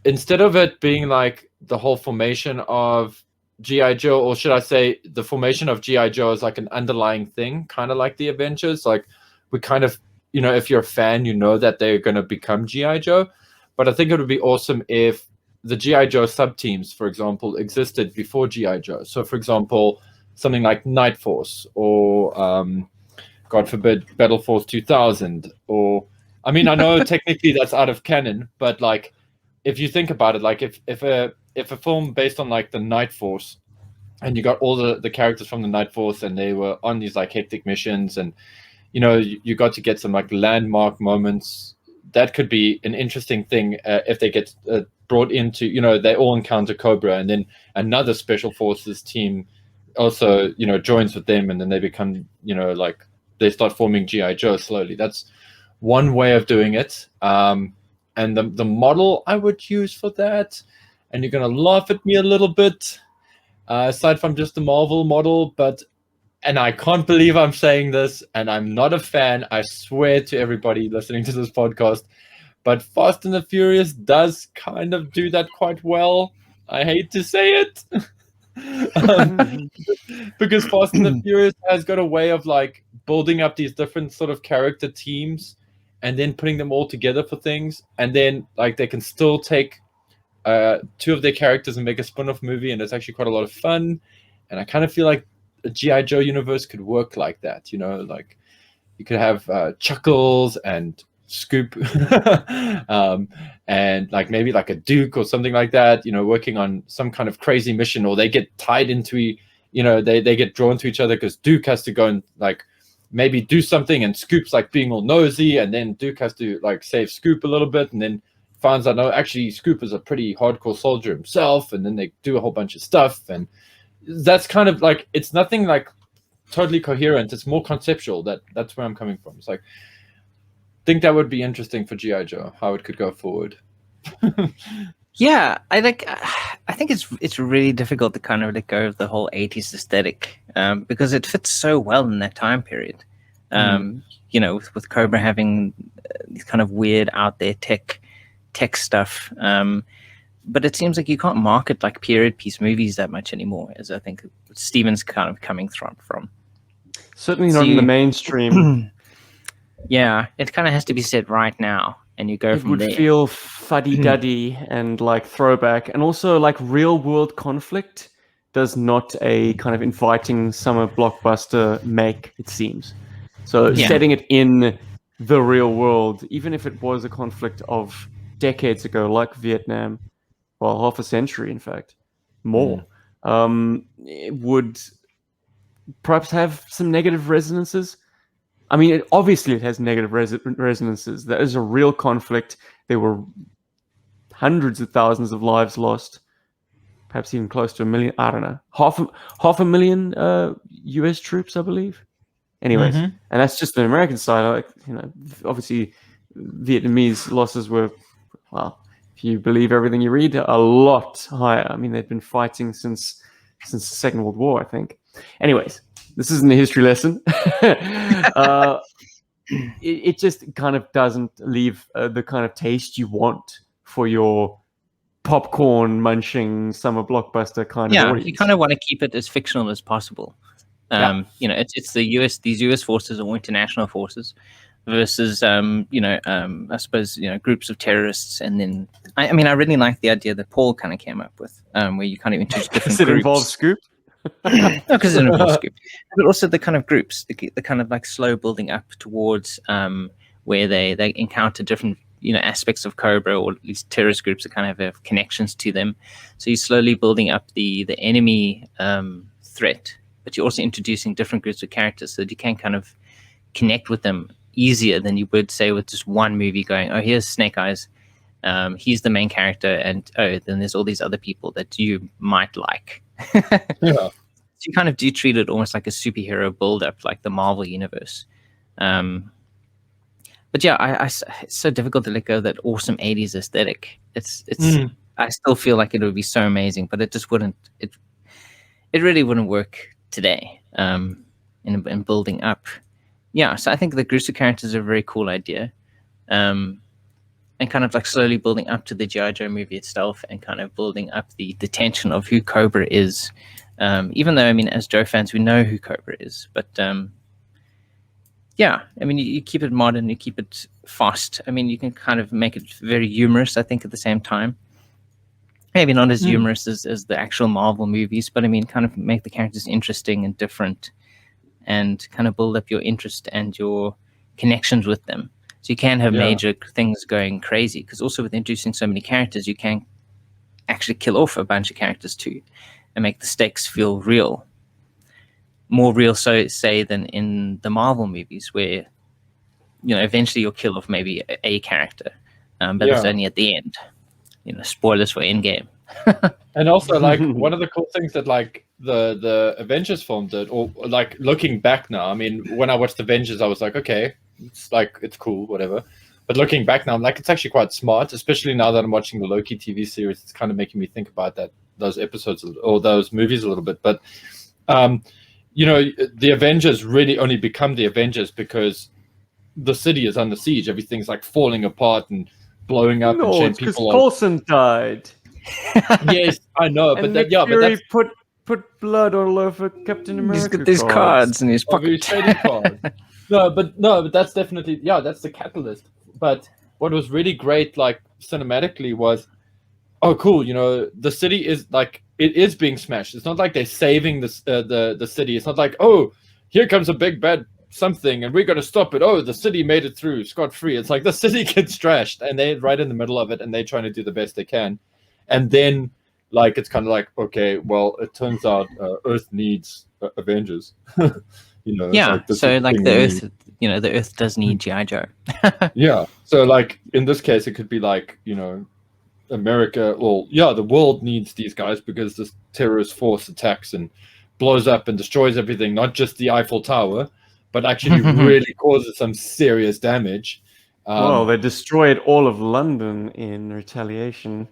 instead of it being like the whole formation of G.I. Joe, or should I say the formation of G.I. Joe is like an underlying thing, kind of like the Avengers. Like, we kind of, if you're a fan, that they're going to become G.I. Joe. But I think it would be awesome if the G.I. Joe sub-teams, for example, existed before G.I. Joe. So, for example, something like Night Force, or, God forbid, Battle Force 2000, or I mean, I know technically that's out of canon, but like, if you think about it, like if a film based on like the Night Force, and you got all the characters from the Night Force, and they were on these like hectic missions, and you got to get some like landmark moments. That could be an interesting thing if they get brought into, they all encounter Cobra, and then another Special Forces team also, joins with them, and then they become, like they start forming G.I. Joe slowly. That's one way of doing it. And the model I would use for that, and you're going to laugh at me a little bit, aside from just the Marvel model, and I can't believe I'm saying this, and I'm not a fan, I swear to everybody listening to this podcast, but Fast and the Furious does kind of do that quite well. I hate to say it. Because Fast and the Furious has got a way of like building up these different sort of character teams and then putting them all together for things, and then like they can still take two of their characters and make a spin-off movie, and it's actually quite a lot of fun. And I kind of feel like a G.I. Joe universe could work like that, like you could have Chuckles and Scoop and like maybe like a Duke or something like that, working on some kind of crazy mission, or they get tied into, they get drawn to each other because Duke has to go and like maybe do something, and Scoop's like being all nosy, and then Duke has to like save Scoop a little bit, and then finds out, no, actually Scoop is a pretty hardcore soldier himself, and then they do a whole bunch of stuff, and that's kind of like, it's nothing like totally coherent, it's more conceptual. That's where I'm coming from. It's like, I think that would be interesting for G.I. Joe, how it could go forward. Yeah, I think it's really difficult to kind of let go of the whole 80s aesthetic, because it fits so well in that time period. With Cobra having these kind of weird out there tech stuff, but it seems like you can't market like period piece movies that much anymore, as I think Steven's kind of coming from. Certainly not in the mainstream. Yeah, it kind of has to be said right now, and you go from there. It would feel fuddy-duddy and like throwback, and also like real-world conflict does not a kind of inviting summer blockbuster make, it seems. So setting it in the real world, even if it was a conflict of decades ago, like Vietnam, well, half a century, in fact, more, it would perhaps have some negative resonances. I mean, obviously it has negative resonances. That is a real conflict. There were hundreds of thousands of lives lost, perhaps even close to 1 million. I don't know, half a million U.S. troops, I believe. Anyways, and that's just the American side. Like, obviously, Vietnamese losses were, well, if you believe everything you read, a lot higher. I mean, they've been fighting since the Second World War, I think. Anyways, this isn't a history lesson. It just kind of doesn't leave the kind of taste you want for your popcorn munching summer blockbuster kind of audience. You kind of want to keep it as fictional as possible. It's the US, these US forces or international forces versus I suppose groups of terrorists. And then I mean I really like the idea that Paul kind of came up with, where you kind of introduce different groups. It involves Scoop? No, because it involves Scoop, but also the kind of groups, the kind of like slow building up towards where they encounter different aspects of Cobra, or at least terrorist groups that kind of have connections to them. So you're slowly building up the enemy threat, but you're also introducing different groups of characters so that you can kind of connect with them easier than you would say with just one movie going, oh, here's Snake Eyes, he's the main character, and oh, then there's all these other people that you might like. So you kind of do treat it almost like a superhero build-up, like the Marvel universe. But yeah, it's so difficult to let go of that awesome 80s aesthetic. It's I still feel like it would be so amazing, but it just wouldn't. It really wouldn't work today. In building up, so I think the groups of characters are a very cool idea, and kind of like slowly building up to the G.I. Joe movie itself, and kind of building up the tension of who Cobra is. Even though, I mean, as Joe fans, we know who Cobra is, but I mean, you keep it modern, you keep it fast. I mean, you can kind of make it very humorous, I think, at the same time. Maybe not as humorous as the actual Marvel movies, but I mean, kind of make the characters interesting and different, and kind of build up your interest and your connections with them. So you can have major things going crazy, because also with introducing so many characters, you can actually kill off a bunch of characters too and make the stakes feel real. More real, so say, than in the Marvel movies, where eventually you'll kill off maybe a character, but it's only at the end. Spoilers for Endgame. And also, like, one of the cool things that like the Avengers film did, or like looking back now, I mean, when I watched Avengers, I was like, okay, it's cool, whatever. But looking back now, I'm like, it's actually quite smart, especially now that I'm watching the Loki TV series. It's kind of making me think about those episodes or those movies a little bit. But the Avengers really only become the Avengers because the city is under siege. Everything's like falling apart and blowing up. No, it's because Coulson died. Yes, I know, but Nick Fury put blood all over Captain America. He's got these cards in his pocket. No, but that's definitely that's the catalyst. But what was really great, like cinematically, was cool. The city is like it is being smashed. It's not like they're saving the city. It's not like here comes a big bad something and we're going to stop it. The city made it through scot-free. It's like the city gets trashed and they're right in the middle of it and they're trying to do the best they can. And then, like, it's kind of like, okay, well, it turns out Earth needs Avengers. Yeah. So, like, the Earth does need G.I. Joe. Yeah. So, like, in this case, it could be like, America. Well, the world needs these guys because this terrorist force attacks and blows up and destroys everything, not just the Eiffel Tower, but actually really causes some serious damage. Well, they destroyed all of London in retaliation.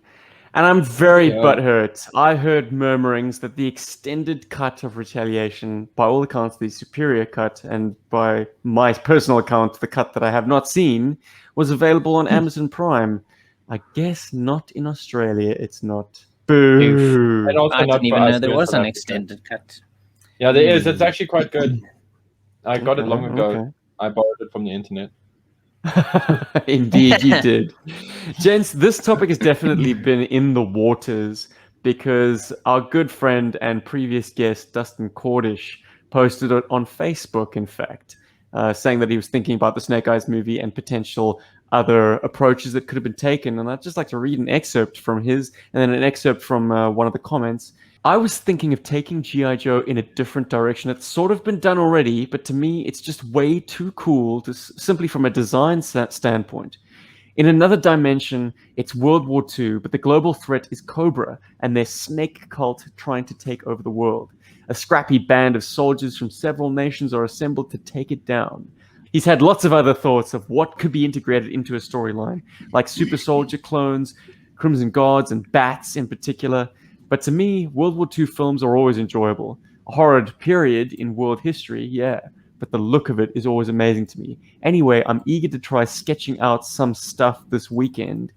And I'm very butthurt. I heard murmurings that the extended cut of Retaliation, by all accounts, the superior cut, and by my personal account, the cut that I have not seen, was available on Amazon Prime. I guess not in Australia. It's not. Boo! And also I didn't even know there was an extended cut. Yeah, there is. It's actually quite good. I got it long ago. Okay. I borrowed it from the internet. Indeed, you did. Gents, this topic has definitely been in the waters because our good friend and previous guest, Dustin Cordish, posted it on Facebook, in fact, saying that he was thinking about the Snake Eyes movie and potential other approaches that could have been taken. And I'd just like to read an excerpt from his and then an excerpt from one of the comments. I was thinking of taking G.I. Joe in a different direction. It's sort of been done already, but to me, it's just way too cool, simply from a design standpoint. In another dimension, it's World War II, but the global threat is Cobra and their snake cult trying to take over the world. A scrappy band of soldiers from several nations are assembled to take it down. He's had lots of other thoughts of what could be integrated into a storyline, like super soldier clones, Crimson Guards, and Bats in particular. But to me, World War II films are always enjoyable. A horrid period in world history, yeah, but the look of it is always amazing to me. Anyway, I'm eager to try sketching out some stuff this weekend.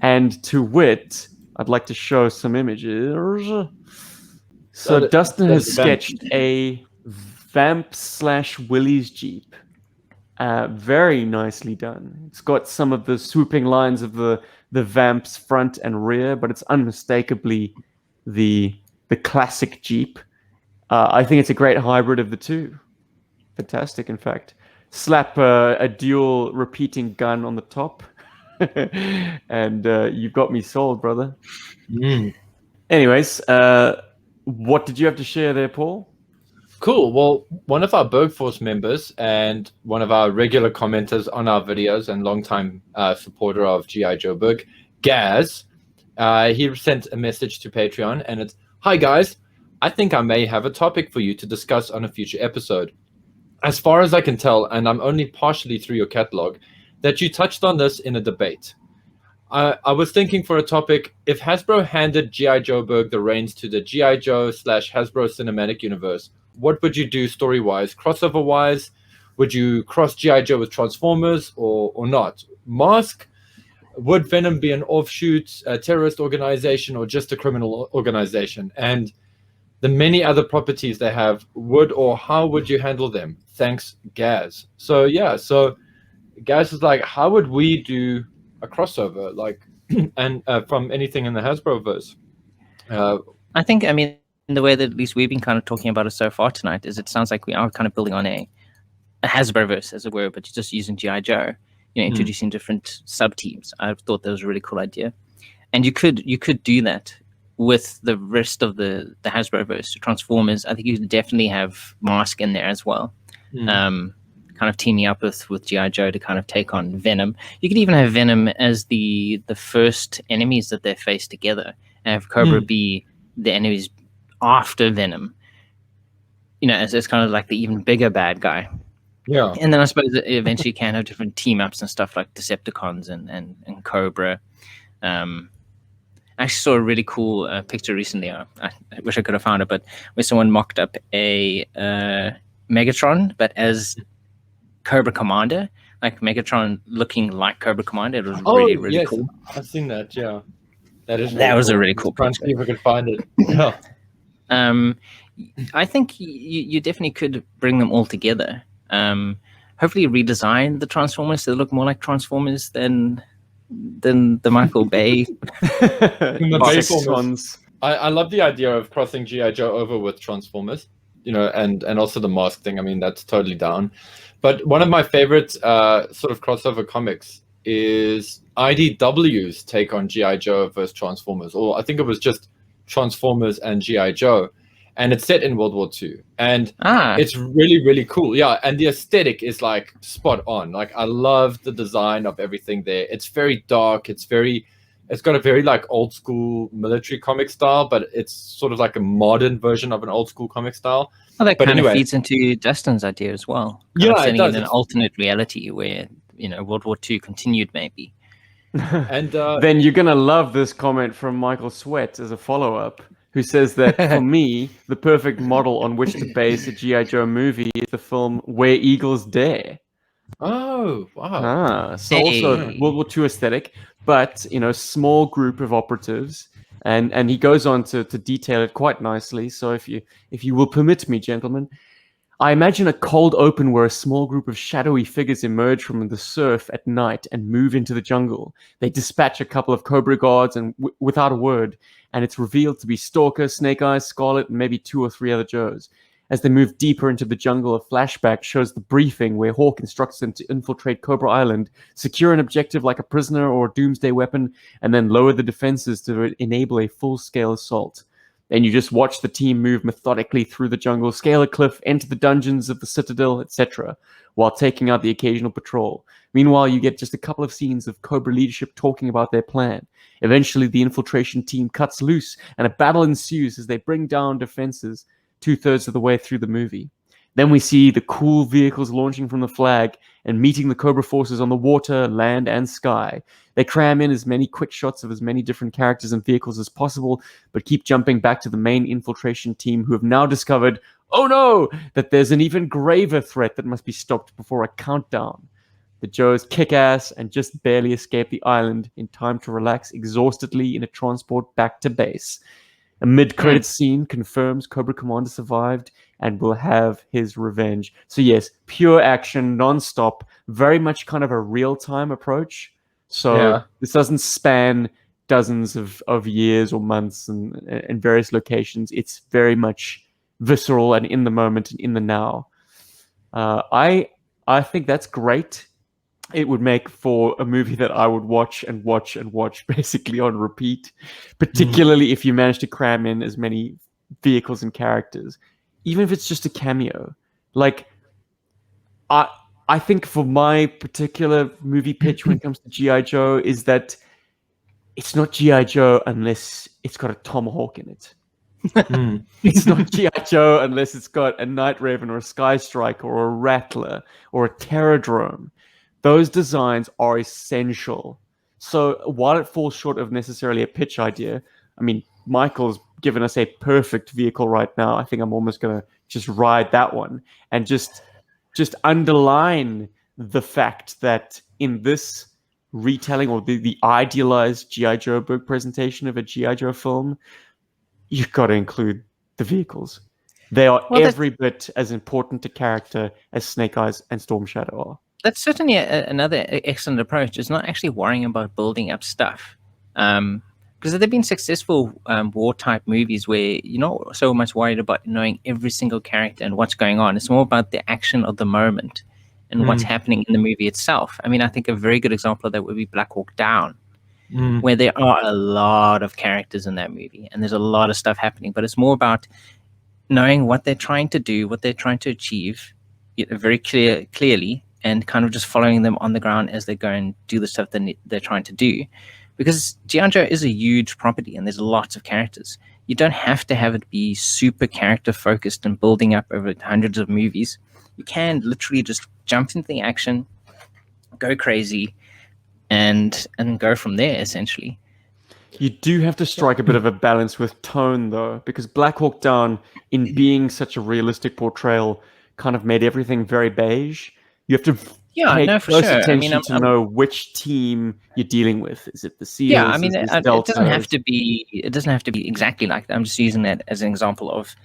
And to wit, I'd like to show some images. So Dustin has sketched a Vamp/Willys Jeep. Very nicely done. It's got some of the swooping lines of the Vamp's front and rear, but it's unmistakably the classic Jeep. I think it's a great hybrid of the two. Fantastic, in fact. Slap a dual repeating gun on the top, and you've got me sold, brother. Anyways, what did you have to share there, Paul? Cool. Well, one of our Bergforce members and one of our regular commenters on our videos and longtime supporter of G.I. Joburg, Gaz, he sent a message to Patreon, and it's, "Hi guys, I think I may have a topic for you to discuss on a future episode. As far as I can tell, and I'm only partially through your catalog, that you touched on this in a debate. I was thinking for a topic, if Hasbro handed G.I. Joburg the reins to the G.I. Joe/Hasbro Cinematic Universe, what would you do story-wise, crossover-wise? Would you cross G.I. Joe with Transformers or not? Mask? Would Venom be an offshoot, a terrorist organization, or just a criminal organization? And the many other properties they have, how would you handle them? Thanks, Gaz." So yeah, so Gaz is like, how would we do a crossover, like, and from anything in the Hasbro-verse? I think, I mean, the way that at least we've been kind of talking about it so far tonight is it sounds like we are kind of building on a Hasbro-verse, as it were, but just using G.I. Joe. introducing different sub teams. I thought that was a really cool idea, and you could do that with the rest of the Hasbro VS Transformers. I think you could definitely have Mask in there as well. Kind of teaming up with G.I. Joe to kind of take on Venom. You could even have Venom as the first enemies that they face together, and have Cobra be the enemies after Venom. As kind of like the even bigger bad guy. Yeah. And then I suppose that eventually you can have different team ups and stuff like Decepticons and Cobra. I actually saw a really cool picture recently. I wish I could have found it, but where someone mocked up a Megatron, but as Cobra Commander, like Megatron looking like Cobra Commander. It was really cool. I've seen that. Yeah, that was a really cool picture. See if I could find it. Yeah. I think you definitely could bring them all together. Hopefully, redesign the Transformers to look more like Transformers than the Michael Bay. ones. I love the idea of crossing G.I. Joe over with Transformers. And also the Mask thing. I mean, that's totally down. But one of my favorite sort of crossover comics is IDW's take on G.I. Joe versus Transformers, or I think it was just Transformers and G.I. Joe, and it's set in World War II, and it's really, really cool. Yeah, and the aesthetic is like spot on. Like, I love the design of everything there. It's very dark. It's got a very like old school military comic style, but it's sort of like a modern version of an old school comic style. Well, that kind of feeds into Dustin's idea as well. It does. In an alternate reality where World War II continued, maybe. And then you're gonna love this comment from Michael Sweat as a follow-up, who says that for me, the perfect model on which to base a G.I. Joe movie is the film Where Eagles Dare. Oh, wow. So also World War II aesthetic, but small group of operatives, and he goes on to detail it quite nicely. So if you will permit me, gentlemen, I imagine a cold open where a small group of shadowy figures emerge from the surf at night and move into the jungle. They dispatch a couple of Cobra guards and without a word, and it's revealed to be Stalker, Snake Eyes, Scarlet, and maybe 2 or 3 other Joes. As they move deeper into the jungle, a flashback shows the briefing where Hawk instructs them to infiltrate Cobra Island, secure an objective like a prisoner or a doomsday weapon, and then lower the defenses to enable a full-scale assault. Then you just watch the team move methodically through the jungle, scale a cliff, enter the dungeons of the Citadel, etc., while taking out the occasional patrol. Meanwhile, you get just a couple of scenes of Cobra leadership talking about their plan. Eventually, the infiltration team cuts loose, and a battle ensues as they bring down defenses 2/3 of the way through the movie. Then we see the cool vehicles launching from the flag and meeting the Cobra forces on the water, land, and sky. They cram in as many quick shots of as many different characters and vehicles as possible, but keep jumping back to the main infiltration team, who have now discovered, oh no, that there's an even graver threat that must be stopped before a countdown. The Joes kick ass and just barely escape the island in time to relax exhaustedly in a transport back to base. A mid-credits scene confirms Cobra Commander survived and will have his revenge. So yes, pure action, non-stop, very much kind of a real-time approach. So this doesn't span dozens of years or months and various locations. It's very much visceral and in the moment and in the now. I think that's great. It would make for a movie that I would watch and watch and watch basically on repeat, particularly if you manage to cram in as many vehicles and characters, even if it's just a cameo. Like, I think for my particular movie pitch when it comes to G.I. Joe is that it's not G.I. Joe unless it's got a Tomahawk in it. It's not G.I. Joe unless it's got a Night Raven or a Sky Striker or a Rattler or a Terradrome. Those designs are essential. So while it falls short of necessarily a pitch idea, I mean, Michael's given us a perfect vehicle right now. I think I'm almost going to just ride that one and just underline the fact that in this retelling or the idealized G.I. Joburg presentation of a G.I. Joe film, you've got to include the vehicles. They are every bit as important to character as Snake Eyes and Storm Shadow are. That's certainly another excellent approach. It's not actually worrying about building up stuff. Because there have been successful war-type movies where you're not so much worried about knowing every single character and what's going on. It's more about the action of the moment. and what's happening in the movie itself. I mean, I think a very good example of that would be Black Hawk Down, where there are a lot of characters in that movie and there's a lot of stuff happening, but it's more about knowing what they're trying to do, what they're trying to achieve very clearly, and kind of just following them on the ground as they go and do the stuff that they're trying to do. Because G.I. Joe is a huge property and there's lots of characters. You don't have to have it be super character focused and building up over hundreds of movies. You can literally just jump into the action, go crazy, and go from there, essentially. You do have to strike a bit of a balance with tone, though, because Black Hawk Down, in being such a realistic portrayal, kind of made everything very beige. You have to pay close attention to know which team you're dealing with. Is it the SEALs? Yeah, I mean, it doesn't have to be. It doesn't have to be exactly like that. I'm just using that as an example of.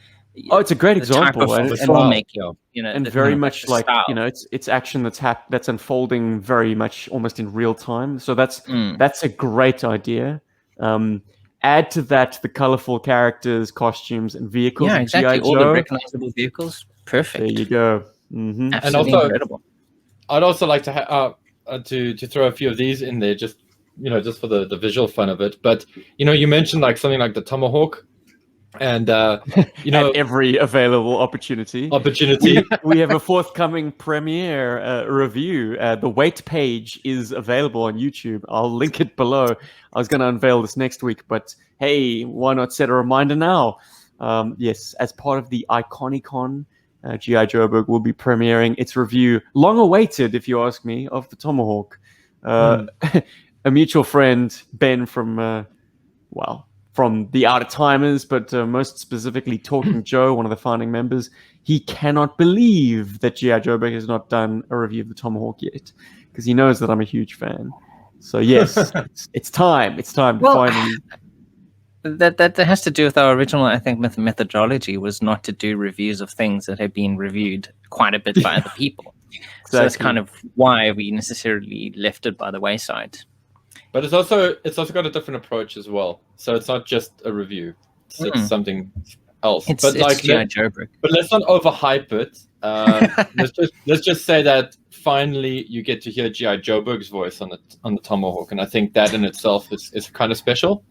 Oh, it's a great example, and very much like style. It's action that's unfolding very much almost in real time. So that's a great idea. Add to that the colorful characters, costumes, and vehicles. Yeah, exactly. All the recognizable vehicles. Perfect. There you go. And also, incredible. I'd also like to to throw a few of these in there, just just for the visual fun of it. But you mentioned like something like the Tomahawk, and at every available opportunity. We have a forthcoming premiere review. The wait page is available on YouTube. I'll link it below. I was going to unveil this next week, but hey, why not set a reminder now? Yes, as part of the Iconicon, G.I. Joburg will be premiering its review, long awaited, if you ask me, of the Tomahawk. A mutual friend, Ben from the Out of Timers, but most specifically Talking Joe, one of the founding members, he cannot believe that G.I. Joburg has not done a review of the Tomahawk yet, because he knows that I'm a huge fan. So yes, it's time. It's time to finally. That has to do with our original, I think, methodology was not to do reviews of things that had been reviewed quite a bit by other people. Exactly. So that's kind of why we necessarily left it by the wayside. But it's also got a different approach as well. So it's not just a review; it's something else. It's G.I. Joburg. But let's not overhype it. Let's just say that finally you get to hear G.I. Joburg's voice on the Tomahawk, and I think that in itself is kind of special.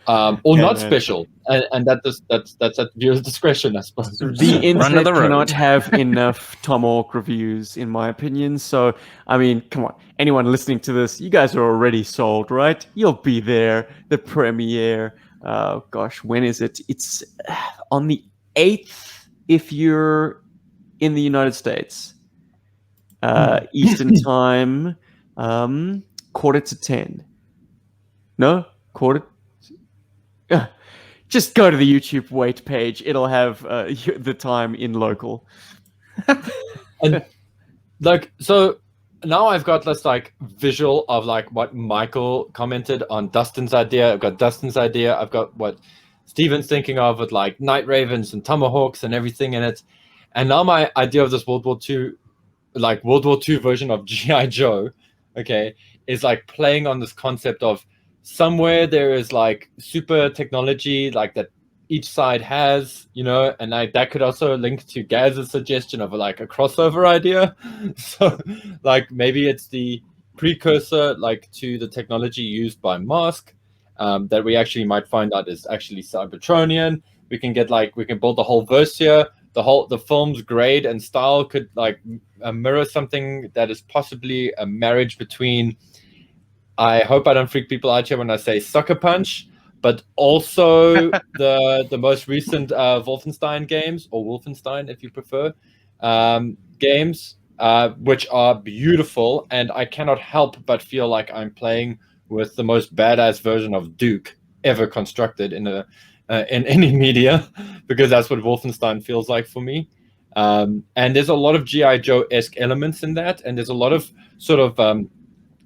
Not special, and that's at viewer's discretion, I suppose. The internet cannot have enough Tomahawk reviews, in my opinion. So, I mean, come on, anyone listening to this, you guys are already sold, right? You'll be there. The premiere. Gosh, when is it? It's on the 8th if you're in the United States. Eastern time, 9:45. No, quarter. Just go to the YouTube wait page. It'll have the time in local. And so now I've got this visual of what Michael commented on Dustin's idea. I've got Dustin's idea. I've got what Steven's thinking of with Night Ravens and Tomahawks and everything in it. And now my idea of this World War II version of G.I. Joe, okay, is playing on this concept of somewhere there is super technology that each side has, and that could also link to Gaz's suggestion of a crossover idea. So maybe it's the precursor to the technology used by Mask that we actually might find out is actually Cybertronian. We can get we can build the whole verse here. The film's grade and style could mirror something that is possibly a marriage between, I hope I don't freak people out here when I say Sucker Punch, but also the most recent Wolfenstein games, or Wolfenstein if you prefer, games, which are beautiful, and I cannot help but feel like I'm playing with the most badass version of Duke ever constructed in any media, because that's what Wolfenstein feels like for me. And there's a lot of G.I. Joe-esque elements in that, and there's a lot of sort of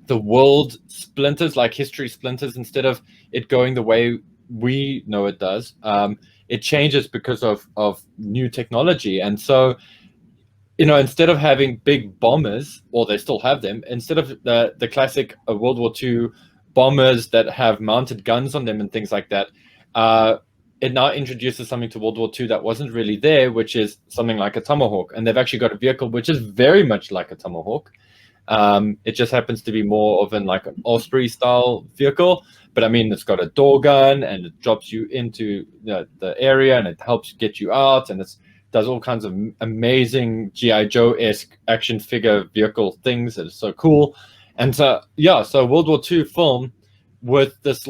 the world splinters, history splinters. Instead of it going the way we know it does, it changes because of new technology. And so, instead of having big bombers, or they still have them, instead of the classic World War II bombers that have mounted guns on them and things like that, it now introduces something to World War II that wasn't really there, which is something like a Tomahawk. And they've actually got a vehicle which is very much like a Tomahawk. It just happens to be more of an Osprey style vehicle. But I mean, it's got a door gun and it drops you into the area and it helps get you out. And it does all kinds of amazing G.I. Joe-esque action figure vehicle things that are so cool. And so, yeah, so World War II film with this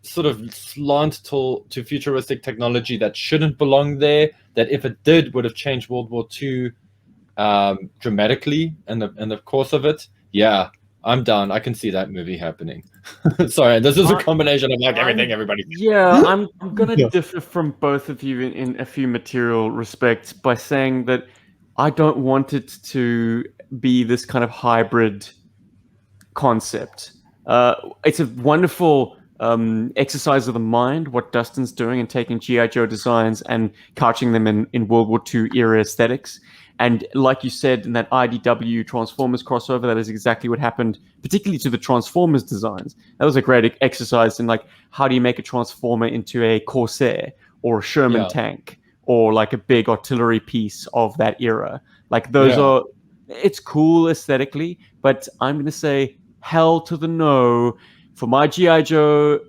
sort of slant to futuristic technology that shouldn't belong there, that if it did would have changed World War II dramatically in the course of it. Yeah, I'm down. I can see that movie happening. Sorry, this is a combination of everything everybody. Yeah, I'm gonna differ from both of you in a few material respects by saying that I don't want it to be this kind of hybrid concept. It's a wonderful exercise of the mind, what Dustin's doing and taking G.I. Joe designs and couching them in World War II era aesthetics. And like you said, in that IDW Transformers crossover, that is exactly what happened, particularly to the Transformers designs. That was a great exercise in how do you make a Transformer into a Corsair or a Sherman tank or a big artillery piece of that era. Those are, it's cool aesthetically, but I'm going to say hell to the no. For my G.I. Joe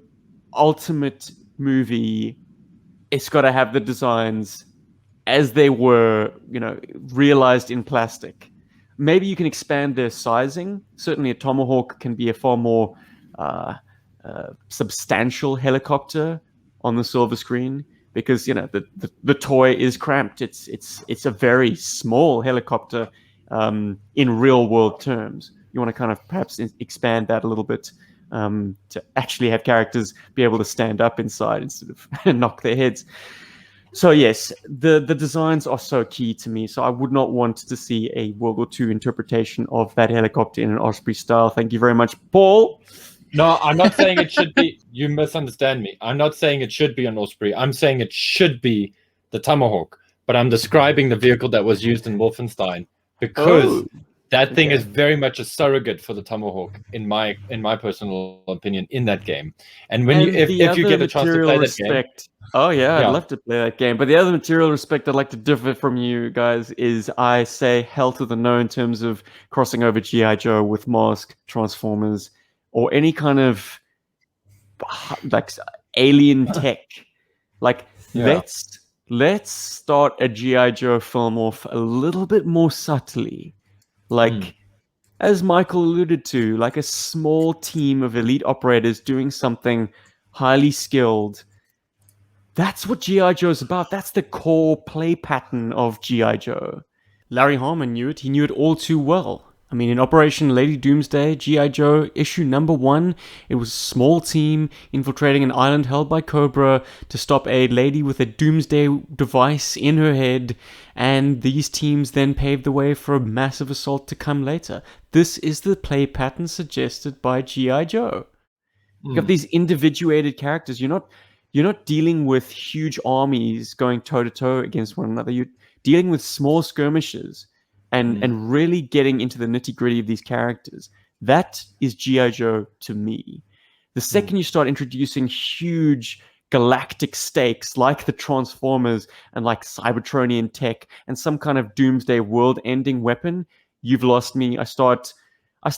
Ultimate movie, it's got to have the designs as they were, realized in plastic. Maybe you can expand their sizing. Certainly a Tomahawk can be a far more substantial helicopter on the silver screen because, the toy is cramped. It's a very small helicopter in real world terms. You want to kind of perhaps expand that a little bit to actually have characters be able to stand up inside instead of knock their heads. So yes, the designs are so key to me. So I would not want to see a World War II interpretation of that helicopter in an Osprey style. Thank you very much, Paul. No, I'm not saying it should be. You misunderstand me. I'm not saying it should be an Osprey. I'm saying it should be the Tomahawk. But I'm describing the vehicle that was used in Wolfenstein because that thing is very much a surrogate for the Tomahawk, in my personal opinion, in that game. And when if you get a chance to play that game, I'd love to play that game. But the other material respect I'd like to differ from you guys is I say hell to the no in terms of crossing over G.I. Joe with Mask, Transformers, or any kind of alien tech. Let's start a G.I. Joe film off a little bit more subtly. As Michael alluded to, a small team of elite operators doing something highly skilled. That's what G.I. Joe is about. That's the core play pattern of G.I. Joe. Larry Harmon knew it. He knew it all too well. I mean, in Operation Lady Doomsday, G.I. Joe issue number 1, it was a small team infiltrating an island held by Cobra to stop a lady with a doomsday device in her head, and these teams then paved the way for a massive assault to come later. This is the play pattern suggested by G.I. Joe. You have these individuated characters. You're not dealing with huge armies going toe-to-toe against one another. You're dealing with small skirmishes and really getting into the nitty-gritty of these characters. That is G.I. Joe to me. The second you start introducing huge galactic stakes like the Transformers and Cybertronian tech and some kind of doomsday world-ending weapon, you've lost me. I start, my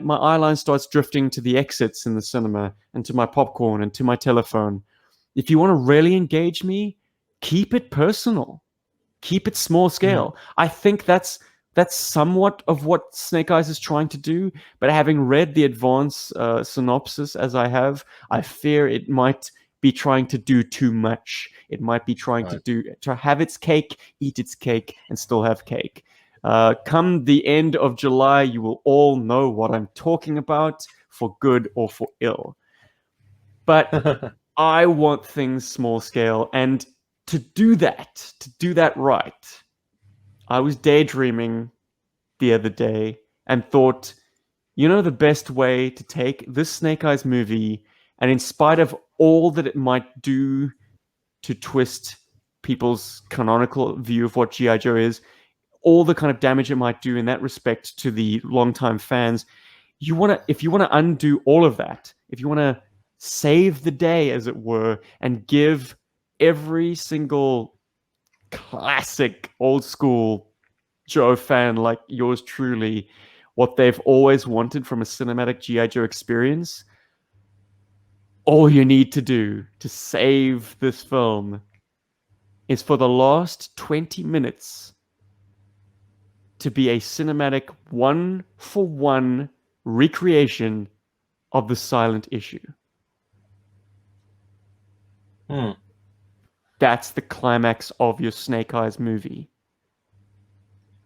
eye line starts drifting to the exits in the cinema and to my popcorn and to my telephone. If you want to really engage me, keep it personal. Keep it small scale. I think that's somewhat of what Snake Eyes is trying to do, but having read the advance synopsis as I have, I fear it might be trying to do too much. It might be trying to have its cake, eat its cake, and still have cake. Come the end of July, you will all know what I'm talking about, for good or for ill. But I want things small scale, and to do that right, I was daydreaming the other day and thought, the best way to take this Snake Eyes movie, and in spite of all that it might do to twist people's canonical view of what G.I. Joe is, all the kind of damage it might do in that respect to the longtime fans, if you want to undo all of that, if you want to save the day, as it were, and give every single classic old school Joe fan like yours truly what they've always wanted from a cinematic G.I. Joe experience. All you need to do to save this film is for the last 20 minutes to be a cinematic one-for-one recreation of the silent issue. That's the climax of your Snake Eyes movie.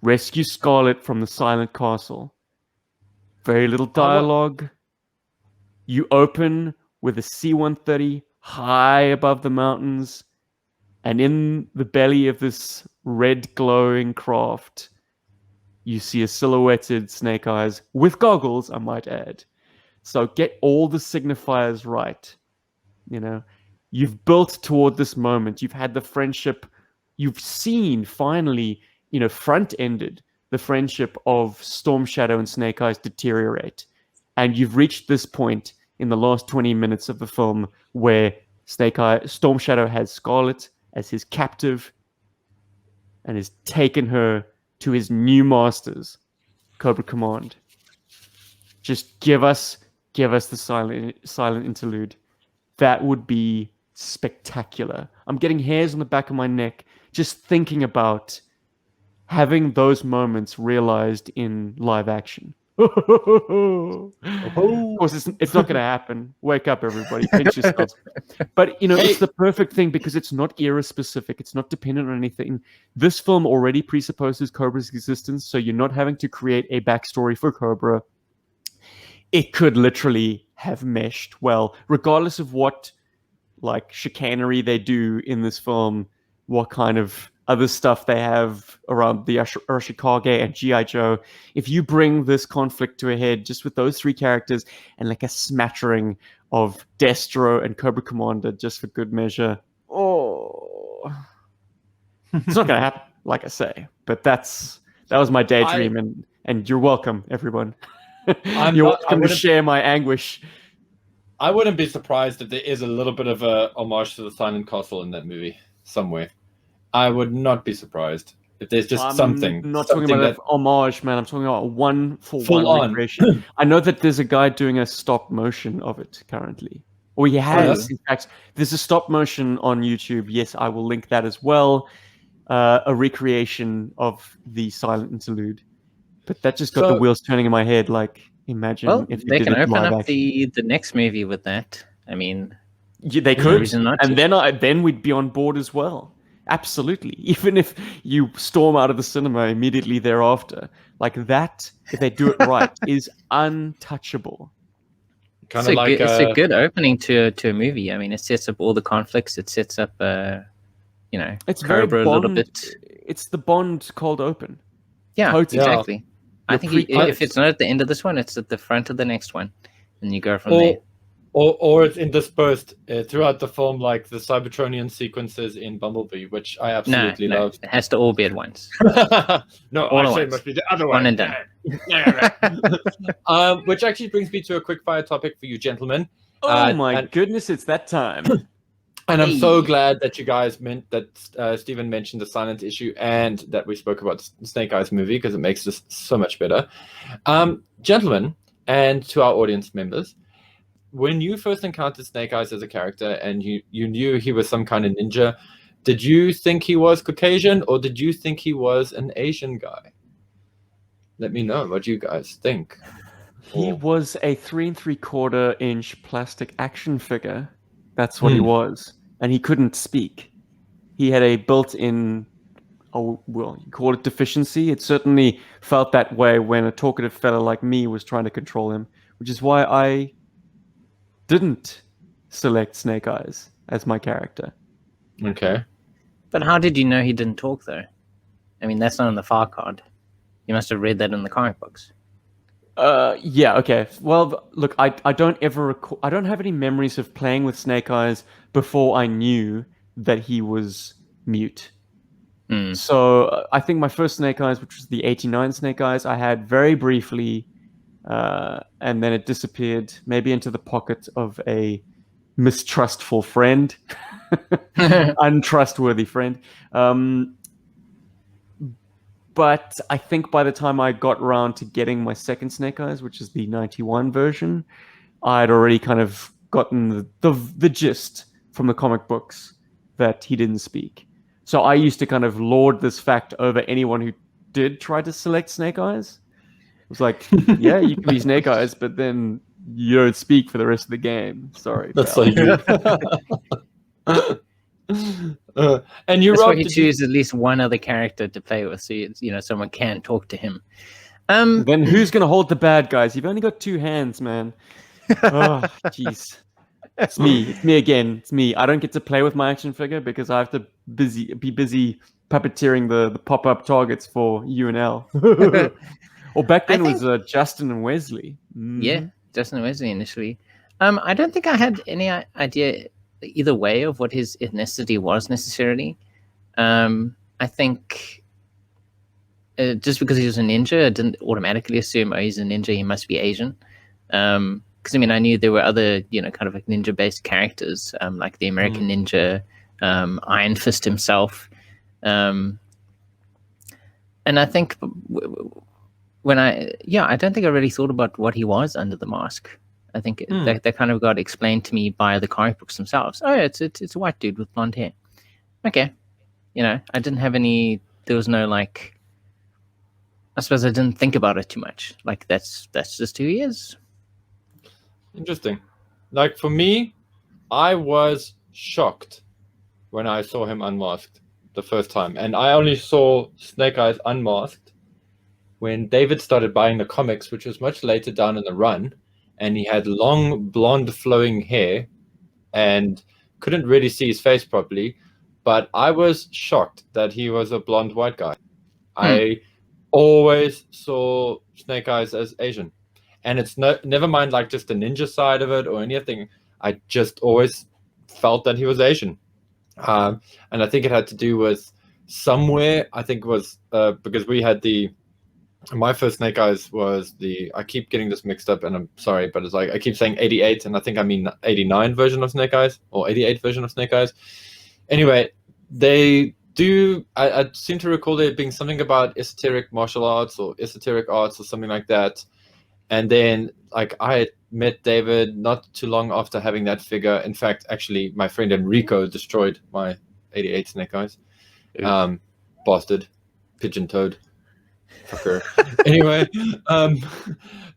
Rescue Scarlet from the Silent Castle. Very little dialogue. You open with a C-130 high above the mountains, and in the belly of this red glowing craft, you see a silhouetted Snake Eyes with goggles, I might add. So get all the signifiers right. You know, you've built toward this moment. You've had the friendship. You've seen finally, front-ended the friendship of Storm Shadow and Snake Eyes deteriorate. And you've reached this point in the last 20 minutes of the film where Storm Shadow has Scarlet as his captive and has taken her to his new masters, Cobra Command. Just give us the silent interlude. That would be spectacular. I'm getting hairs on the back of my neck just thinking about having those moments realized in live action. Of course, it's not going to happen. Wake up, everybody. Pinch yourselves. But, it's the perfect thing because it's not era-specific. It's not dependent on anything. This film already presupposes Cobra's existence, so you're not having to create a backstory for Cobra. It could literally have meshed well, regardless of what, chicanery they do in this film, what kind of other stuff they have around the Ashikage and G.I. Joe. If you bring this conflict to a head just with those three characters and a smattering of Destro and Cobra Commander just for good measure, it's not going to happen, like I say. But that was my daydream, and you're welcome, everyone. You're welcome to share my anguish. I wouldn't be surprised if there is a little bit of a homage to the Silent Castle in that movie somewhere. I would not be surprised if there's just something. I'm not talking about an homage, man. I'm talking about a one-for-one recreation. I know that there's a guy doing a stop motion of it currently. Or he has. In fact, there's a stop motion on YouTube. Yes, I will link that as well. A recreation of the silent interlude. But that just got the wheels turning in my head. Imagine if they can open up the next movie with that. I mean, they could, and then we'd be on board as well. Absolutely. Even if you storm out of the cinema immediately thereafter, that, if they do it right, is untouchable. It's a good opening to a movie. I mean, it sets up all the conflicts. It sets up, it's Cobra very Bond, a little bit. It's the Bond cold open. Yeah, exactly. I think if it's not at the end of this one, it's at the front of the next one, and you go from there. Or it's interspersed throughout the film, like the Cybertronian sequences in Bumblebee, which I absolutely love. It has to all be at once. No, I say it must be the other one. One and done. Which actually brings me to a quick fire topic for you gentlemen. Oh my goodness, it's that time. And I'm so glad that you guys meant that Stephen mentioned the silent issue and that we spoke about the Snake Eyes movie because it makes this so much better. Gentlemen, and to our audience members, when you first encountered Snake Eyes as a character and you knew he was some kind of ninja, did you think he was Caucasian or did you think he was an Asian guy? Let me know what you guys think. He was a 3 3/4 inch plastic action figure. That's what he was. And he couldn't speak. He had a built-in, you call it deficiency. It certainly felt that way when a talkative fella like me was trying to control him, which is why I didn't select Snake Eyes as my character. Okay. But how did you know he didn't talk, though? I mean, that's not on the far card. You must have read that in the comic books. Yeah, okay. Well, look, I don't ever I don't have any memories of playing with Snake Eyes before I knew that he was mute. So I think my first Snake Eyes, which was the 89 Snake Eyes, I had very briefly, and then it disappeared, maybe into the pocket of a mistrustful friend, untrustworthy friend. But I think by the time I got around to getting my second Snake Eyes, which is the 91 version, I'd already kind of gotten the gist from the comic books that he didn't speak. So I used to kind of lord this fact over anyone who did try to select Snake Eyes. It was like, yeah, you can be Snake Eyes, but then you don't speak for the rest of the game. Sorry. That's like you. And you That's why you choose at least one other character to play with, so someone can talk to him. Then who's gonna hold the bad guys? You've only got 2 hands, man. Oh, jeez. It's me again. It's me. I don't get to play with my action figure because I have to be busy puppeteering the pop-up targets for UNL. Or back then it was Justin and Wesley. Yeah, Justin and Wesley initially. I don't think I had any idea either way of what his ethnicity was necessarily. I think just because he was a ninja, I didn't automatically assume, he's a ninja, he must be Asian. Because I knew there were other, kind of like ninja-based characters, like the American Ninja, Iron Fist himself. And I think I don't think I really thought about what he was under the mask. I think that kind of got explained to me by the comic books themselves. Oh, it's a white dude with blonde hair. Okay. I didn't have any, there was no like, I suppose I didn't think about it too much. Like that's just who he is. Interesting. Like for me, I was shocked when I saw him unmasked the first time. And I only saw Snake Eyes unmasked when David started buying the comics, which was much later down in the run. And he had long, blonde, flowing hair and couldn't really see his face properly. But I was shocked that he was a blonde white guy. I always saw Snake Eyes as Asian. And it's never mind like just the ninja side of it or anything. I just always felt that he was Asian. And I think it had to do with somewhere, I think it was because we had my first Snake Eyes was I keep getting this mixed up and I'm sorry, but it's like I keep saying 88 and I think I mean 89 version of Snake Eyes or 88 version of Snake Eyes. Anyway, they do, I seem to recall there being something about esoteric martial arts or esoteric arts or something like that. And then like I had met David not too long after having that figure. In fact, actually my friend Enrico destroyed my 88 Snake Eyes. Bastard. Pigeon-toed. Fucker. Anyway,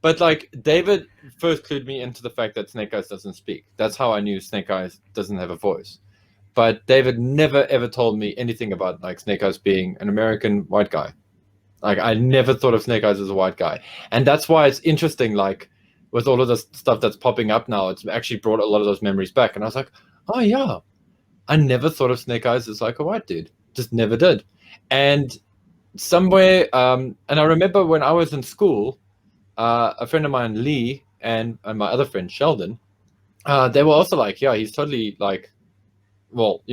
but like David first clued me into the fact that Snake Eyes doesn't speak. That's how I knew Snake Eyes doesn't have a voice. But David never ever told me anything about like Snake Eyes being an American white guy. Like I never thought of Snake Eyes as a white guy. And that's why it's interesting, like with all of this stuff that's popping up now, it's actually brought a lot of those memories back. And I was like, oh yeah, I never thought of Snake Eyes as like a white dude. Just never did. And somewhere, and I remember when I was in school, a friend of mine, Lee, and my other friend, Sheldon, they were also like, yeah, he's totally like, well,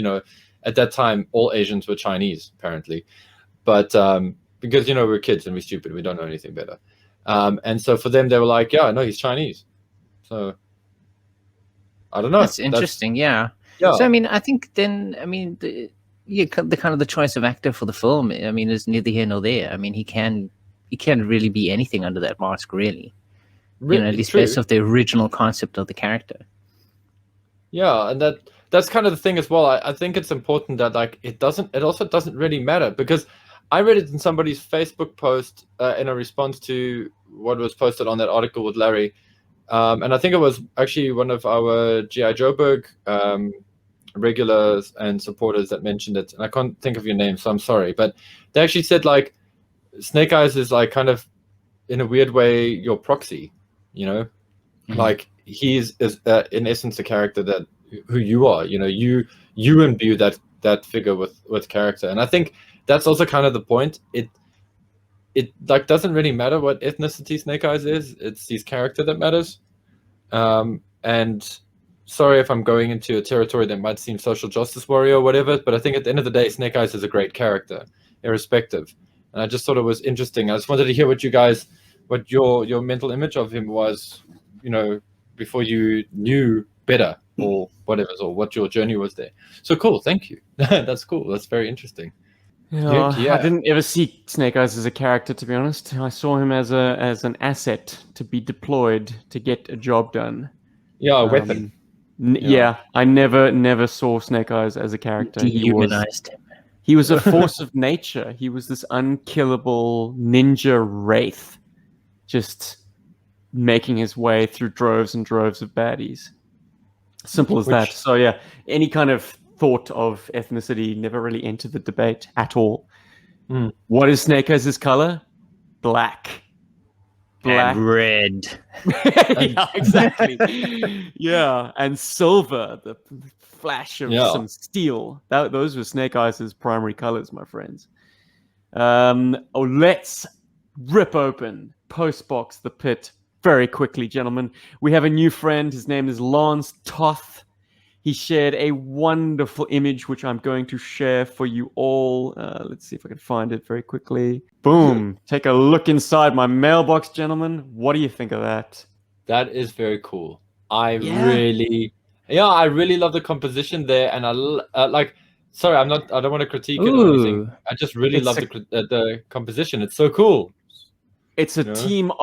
at that time, all Asians were Chinese, apparently. But because, we're kids and we're stupid, we don't know anything better. And so for them, they were like, yeah, no, he's Chinese. So, I don't know. That's interesting, yeah. So, I think then, the kind of the choice of actor for the film, is neither here nor there. He can really be anything under that mask, really. At least based off the original concept of the character. Yeah, and that's kind of the thing as well. I think it's important that like it also doesn't really matter, because I read it in somebody's Facebook post in a response to what was posted on that article with Larry, and I think it was actually one of our G.I. Joburg regulars and supporters that mentioned it, and I can't think of your name, so I'm sorry, but they actually said like Snake Eyes is like kind of in a weird way your proxy, like he's in essence a character that who you are, you imbue that figure with character. And I think that's also kind of the point. It like doesn't really matter what ethnicity Snake Eyes is, it's his character that matters. And sorry if I'm going into a territory that might seem social justice warrior or whatever, but I think at the end of the day, Snake Eyes is a great character, irrespective. And I just thought it was interesting. I just wanted to hear what your mental image of him was, before you knew better or whatever, or what your journey was there. So cool, thank you. That's cool. That's very interesting. Yeah, Yeah. I didn't ever see Snake Eyes as a character, to be honest. I saw him as an asset to be deployed to get a job done. Yeah, a weapon. Yeah, I never saw Snake Eyes as a character. Dehumanized him. He was a force of nature. He was this unkillable ninja wraith, just making his way through droves and droves of baddies. Simple as that. So yeah, any kind of thought of ethnicity never really entered the debate at all. What is Snake Eyes' color? Black. And red. Yeah, exactly. Yeah, and silver, the flash of some steel. Those were Snake Eyes' primary colors, my friends. Let's rip open Postbox the Pit very quickly, gentlemen. We have a new friend. His name is Lance Toth. He shared a wonderful image, which I'm going to share for you all. Let's see if I can find it very quickly. Boom. Take a look inside my mailbox, gentlemen. What do you think of that? That is very cool. I really love the composition there. And sorry, I don't want to critique it or anything. I just really love the composition. It's so cool. It's a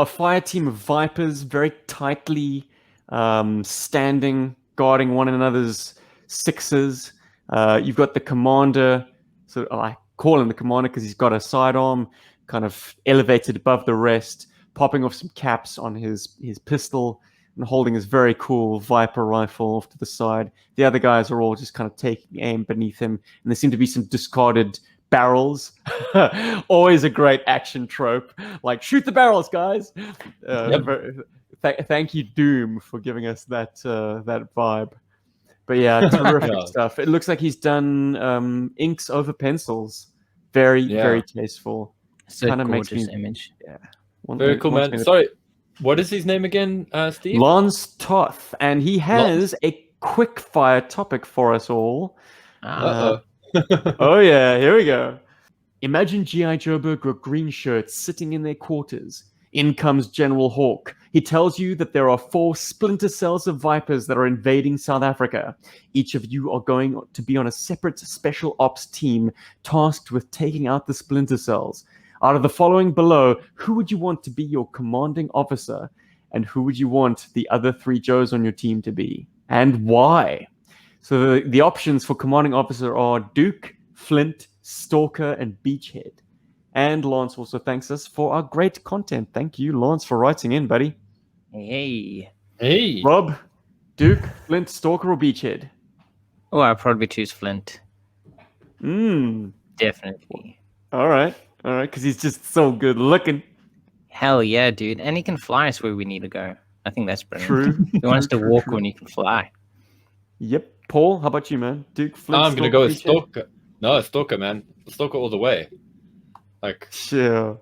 fire team of Vipers, very tightly standing, guarding one another's sixes. You've got the commander, so I call him the commander because he's got a sidearm kind of elevated above the rest, popping off some caps on his pistol and holding his very cool Viper rifle off to the side. The other guys are all just kind of taking aim beneath him, and there seem to be some discarded barrels. Always a great action trope, like shoot the barrels, guys. Thank you, Doom, for giving us that vibe. But yeah, terrific stuff. It looks like he's done inks over pencils. Very tasteful. It's a gorgeous image. Yeah, very cool, man. Sorry, what is his name again, Steve? Lance Toth, and he has a quick fire topic for us all. Oh yeah, here we go. Imagine G.I. Joburg or green shirts sitting in their quarters. In comes General Hawk. He tells you that there are 4 splinter cells of Vipers that are invading South Africa. Each of you are going to be on a separate special ops team tasked with taking out the splinter cells. Out of the following below, who would you want to be your commanding officer? And who would you want the other 3 Joes on your team to be? And why? So the options for commanding officer are Duke, Flint, Stalker, and Beachhead. And Lance also thanks us for our great content. Thank you, Lance, for writing in, buddy. Hey. Rob, Duke, Flint, Stalker, or Beachhead? Oh, I'll probably choose Flint. Definitely. All right, because he's just so good looking. Hell yeah, dude. And he can fly us where we need to go. I think that's brilliant. True. He wants to walk when he can fly. Yep. Paul, how about you, man? Duke, Flint, I'm going to go with Stalker. No, Stalker, man. Stalker all the way. Like, sure.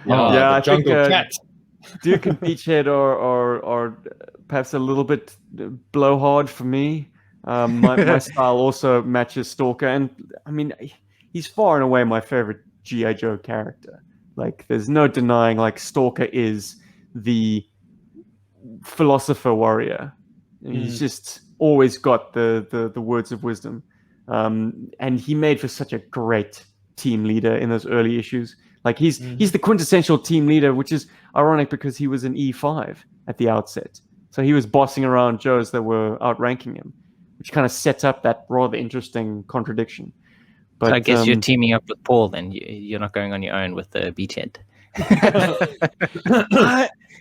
I think cat. Duke and Beachhead are perhaps a little bit blowhard for me. My style also matches Stalker, and I mean, he's far and away my favorite G.I. Joe character. Like, there's no denying, like, Stalker is the philosopher warrior. He's just always got the words of wisdom, and he made for such a great team leader in those early issues. Like he's the quintessential team leader, which is ironic because he was an E5 at the outset. So he was bossing around Joes that were outranking him, which kind of sets up that rather interesting contradiction. But so I guess you're teaming up with Paul then. You're not going on your own with the Beachhead.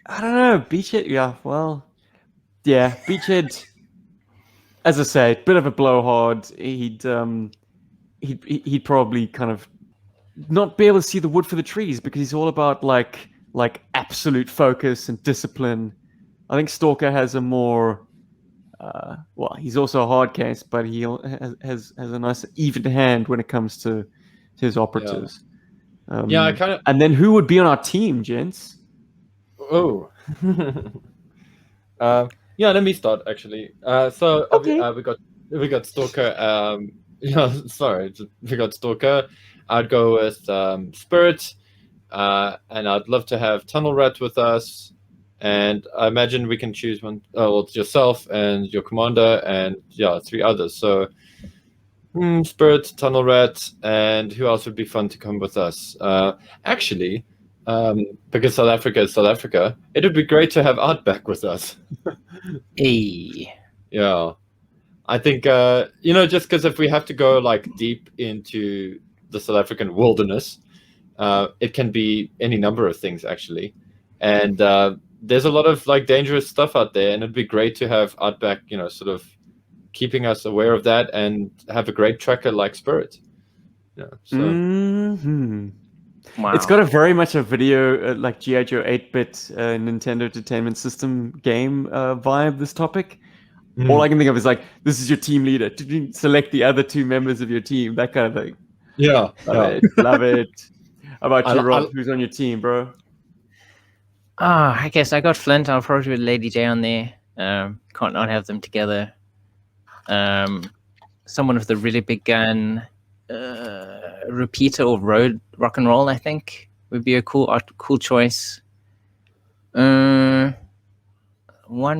I don't know. Beachhead, Beachhead, as I say, bit of a blowhard. He'd probably kind of not be able to see the wood for the trees because he's all about like absolute focus and discipline. I think Stalker has a more he's also a hard case, but he has a nice even hand when it comes to his operatives. I kind of. And then who would be on our team, gents? Oh. Let me start actually. We got Stalker. We got Stalker. I'd go with Spirit, and I'd love to have Tunnel Rat with us, And I imagine we can choose one. Well, it's yourself and your commander, and 3 others. So, Spirit, Tunnel Rat, and who else would be fun to come with us? Actually, because South Africa is South Africa, it would be great to have Art back with us. Hey. Yeah. I think, just because if we have to go like deep into the South African wilderness, it can be any number of things actually. And there's a lot of like dangerous stuff out there, and it'd be great to have Art back, sort of keeping us aware of that and have a great tracker like Spirit. Yeah. So. Mm-hmm. Wow. It's got a very much a video like G.I. Joe 8-bit Nintendo Entertainment System game vibe, this topic. All I can think of is like, this is your team leader. Select the other 2 members of your team, that kind of thing. Yeah. Love it. How about you, Rob? Who's on your team, bro? I guess I got Flint. I'll probably put Lady J on there. Can't not have them together. Someone with a really big gun. Repeater or rock and roll, I think, would be a cool choice. One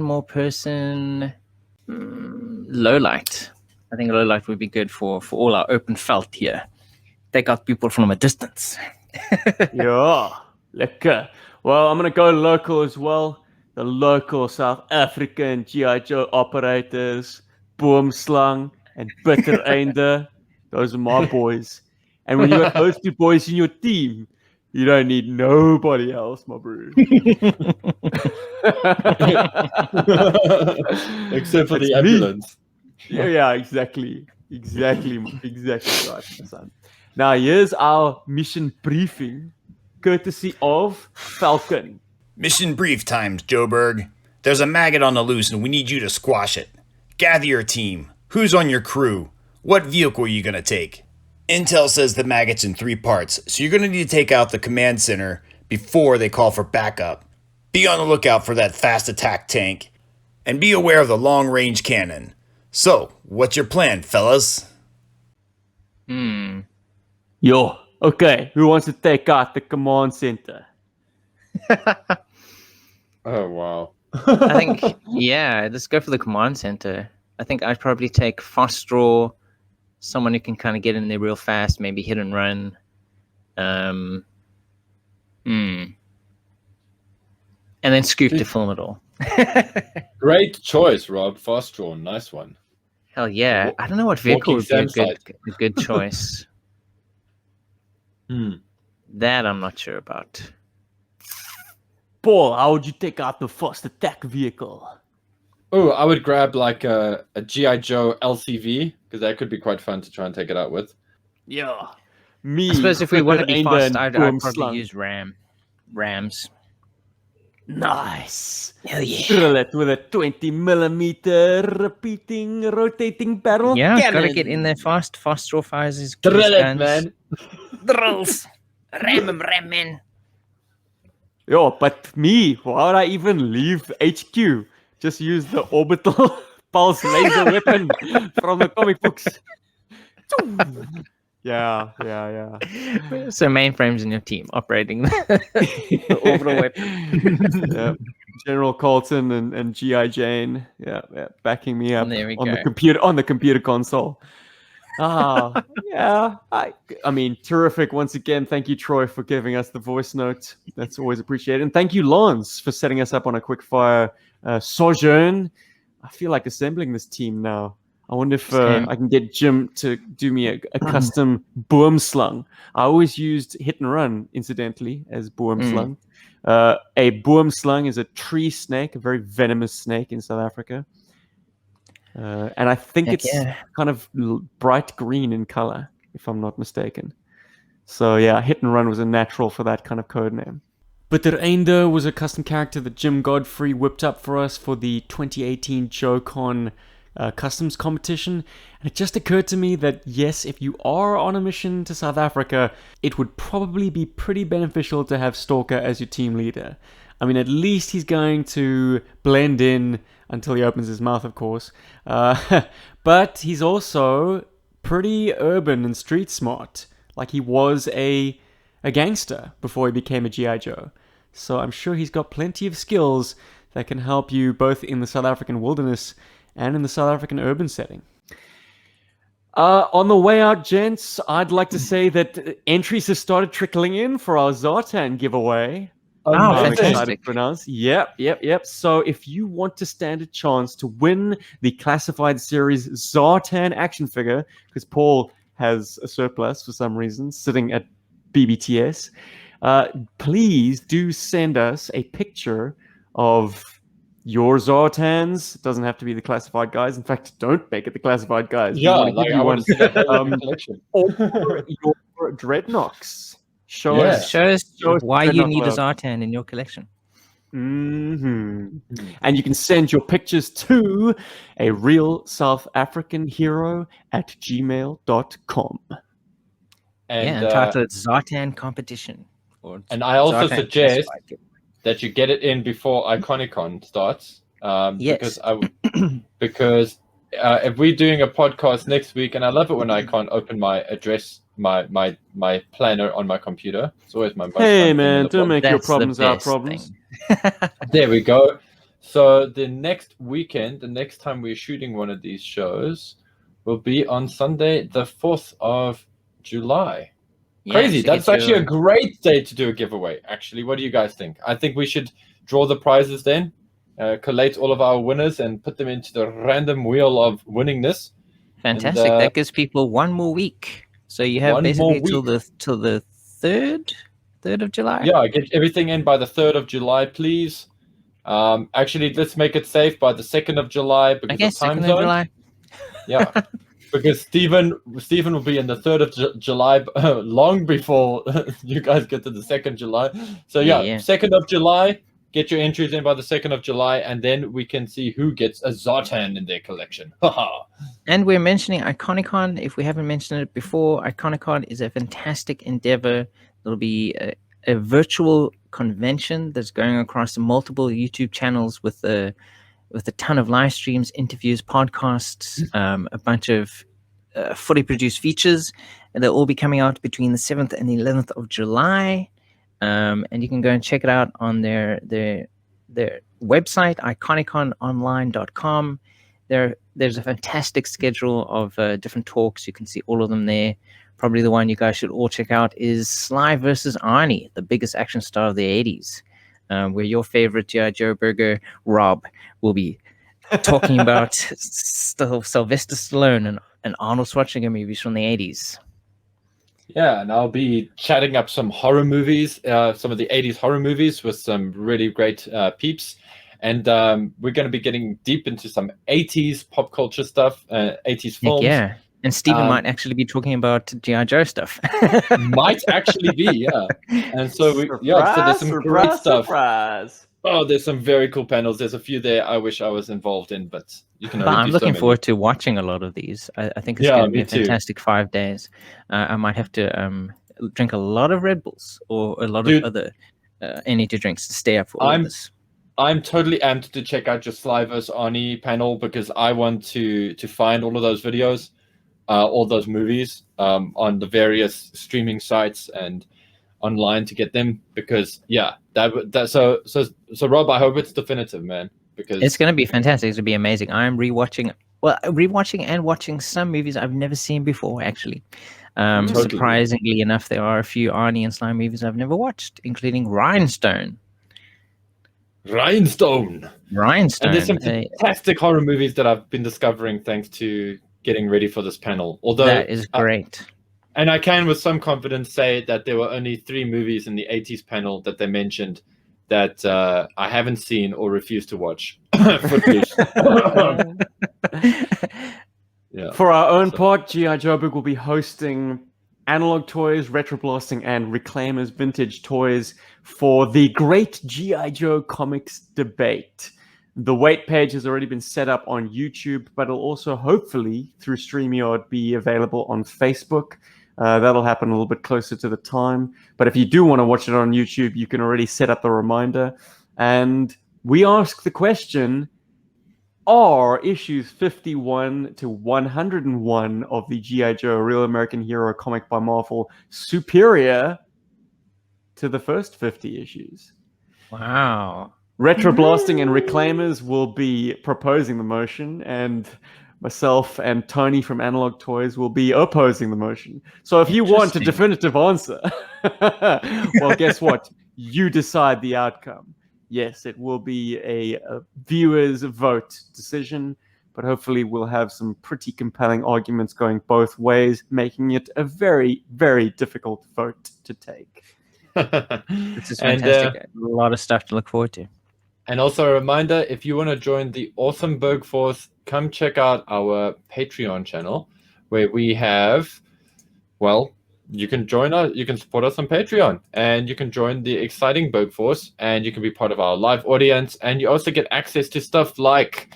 more person. Lowlight. I think Lowlight would be good for all our open felt here. Take out people from a distance. Yeah, lekker. Well, I'm going to go local as well. The local South African G.I. Joe operators, Boomslang and Bittereinde. Those are my boys. And when you got those 2 boys in your team, you don't need nobody else, my bro. Except for the ambulance. Yeah, exactly. Exactly right, my son. Now, here's our mission briefing, courtesy of Falcon. Mission brief times, Joburg. There's a maggot on the loose and we need you to squash it. Gather your team. Who's on your crew? What vehicle are you going to take? Intel says the maggot's in 3 parts, so you're going to need to take out the command center before they call for backup. Be on the lookout for that fast attack tank, and be aware of the long-range cannon. So, what's your plan, fellas? Yo, okay, who wants to take out the command center? Oh, wow. I think, let's go for the command center. I think I'd probably take Fast Draw, someone who can kind of get in there real fast, maybe hit and run. And then Scoop to film it all. Great choice, Rob. Fast Draw, nice one. Hell yeah. I don't know what vehicle would be a good choice. That I'm not sure about. Paul, how would you take out the first attack vehicle? Oh, I would grab like a G.I. Joe LCV, because that could be quite fun to try and take it out with. Yeah. I suppose if we want to be fast, I'd probably use Rams. Nice. Hell yeah. Drill it with a 20mm rotating barrel cannon. Gotta cannon. get in there fast. Fast Draw fires his Drill it, guns. man. Drills. Ram, man. Yo, but me, why would I even leave HQ? Just use the orbital pulse laser weapon from the comic books. Yeah. So mainframes in your team operating the orbital weapon. Yeah. General Colton and G.I. Jane, backing me up There we on go. the computer console. Yeah. I mean, terrific. Once again, thank you, Troy, for giving us the voice note. That's always appreciated. And thank you, Lance, for setting us up on a quick fire sojourn. I feel like assembling this team now. I wonder if I can get Jim to do me a custom boomslang. I always used hit and run, incidentally, as boomslang. A boomslang is a tree snake, a very venomous snake in South Africa. And I think it's kind of bright green in color, if I'm not mistaken. So yeah, hit and run was a natural for that kind of code name. Bittereinde was a custom character that Jim Godfrey whipped up for us for the 2018 JoeCon customs competition. And it just occurred to me that yes, if you are on a mission to South Africa, it would probably be pretty beneficial to have Stalker as your team leader. I mean, at least he's going to blend in until he opens his mouth, of course. But he's also pretty urban and street smart. Like he was a gangster before he became a G.I. Joe. So I'm sure he's got plenty of skills that can help you both in the South African wilderness and in the South African urban setting. On the way out, gents, I'd like to say that entries have started trickling in for our Zartan giveaway. I'm excited to announce. Yep. So if you want to stand a chance to win the Classified Series Zartan action figure, because Paul has a surplus for some reason sitting at BBTS, please do send us a picture of your Zartans. It doesn't have to be the classified guys. In fact, don't make it the classified guys. Yeah, I want to see that whole collection. Or your Dreadnoks. Show us why you need a Zartan in your collection. And you can send your pictures to arealsouthafricanhero@gmail.com. And entitled Zartan Competition. And I also suggest that you get it in before Iconicon starts. Because if we're doing a podcast next week, and I love it when I can't open my address, my planner on my computer. It's always my hey man, don't make your problems our problems. There we go. So the next weekend, the next time we're shooting one of these shows, will be on Sunday, the 4th of July. Crazy. That's actually a great day to do a giveaway, actually. What do you guys think? I think we should draw the prizes then, collate all of our winners and put them into the random wheel of winningness. Fantastic. And, that gives people one more week. So you have basically till the 3rd of July? Yeah, get everything in by the 3rd of July, please. Actually, let's make it safe by the 2nd of July because of time zone. July. Yeah. Because Stephen will be in the 3rd of July long before you guys get to the 2nd July. So 2nd of July, get your entries in by the 2nd of July, and then we can see who gets a Zartan in their collection. And we're mentioning Iconicon. If we haven't mentioned it before, Iconicon is a fantastic endeavor. There'll be a virtual convention that's going across multiple YouTube channels with a ton of live streams, interviews, podcasts, a bunch of fully produced features, and they'll all be coming out between the 7th and the 11th of July. And you can go and check it out on their website, iconicononline.com. There's a fantastic schedule of different talks. You can see all of them there. Probably the one you guys should all check out is Sly versus Arnie, the biggest action star of the 80s. Where your favorite Joe Burger, Rob, will be talking about Sylvester Stallone and Arnold Schwarzenegger movies from the 80s. Yeah, and I'll be chatting up some horror movies, some of the 80s horror movies with some really great peeps. And we're going to be getting deep into some 80s pop culture stuff, 80s films. Yeah. And Stephen might actually be talking about G.I. Joe stuff. Might actually be, yeah. And so so there's some great stuff. Surprise. Oh, there's some very cool panels. There's a few there I wish I was involved in, but you can. I'm looking forward to watching a lot of these. I think it's going to be a fantastic 5 days. I might have to drink a lot of Red Bulls or a lot of other energy drinks to stay up for all this. I'm totally amped to check out your Sly vs. Arnie panel because I want to find all of those videos. All those movies on the various streaming sites and online to get them because so Rob, I hope it's definitive, man, because it's going to be fantastic. It's going to be amazing. I'm rewatching and watching some movies I've never seen before, actually. Surprisingly enough, there are a few Arnie and Sly movies I've never watched, including Rhinestone. And there's some fantastic horror movies that I've been discovering thanks to getting ready for this panel. Although that is great. And I can with some confidence say that there were only 3 movies in the 80s panel that they mentioned that I haven't seen or refuse to watch. For our own part, G.I. Joburg will be hosting analog toys, retro blasting, and reclaimers vintage toys for the Great G.I. Joe Comics Debate. The wait page has already been set up on YouTube, but it'll also hopefully through StreamYard be available on Facebook. That'll happen a little bit closer to the time. But if you do want to watch it on YouTube, you can already set up the reminder. And we ask the question, are issues 51 to 101 of the G.I. Joe Real American Hero comic by Marvel superior to the first 50 issues? Wow. Retroblasting and Reclaimers will be proposing the motion, and myself and Tony from Analog Toys will be opposing the motion. So if you want a definitive answer, well, guess what? You decide the outcome. Yes, it will be a viewer's vote decision, but hopefully we'll have some pretty compelling arguments going both ways, making it a very, very difficult vote to take. This is fantastic. A lot of stuff to look forward to. And also a reminder, if you want to join the awesome Berg Force, come check out our Patreon channel, where we have, well, you can join us, you can support us on Patreon, and you can join the exciting Berg Force, and you can be part of our live audience, and you also get access to stuff like,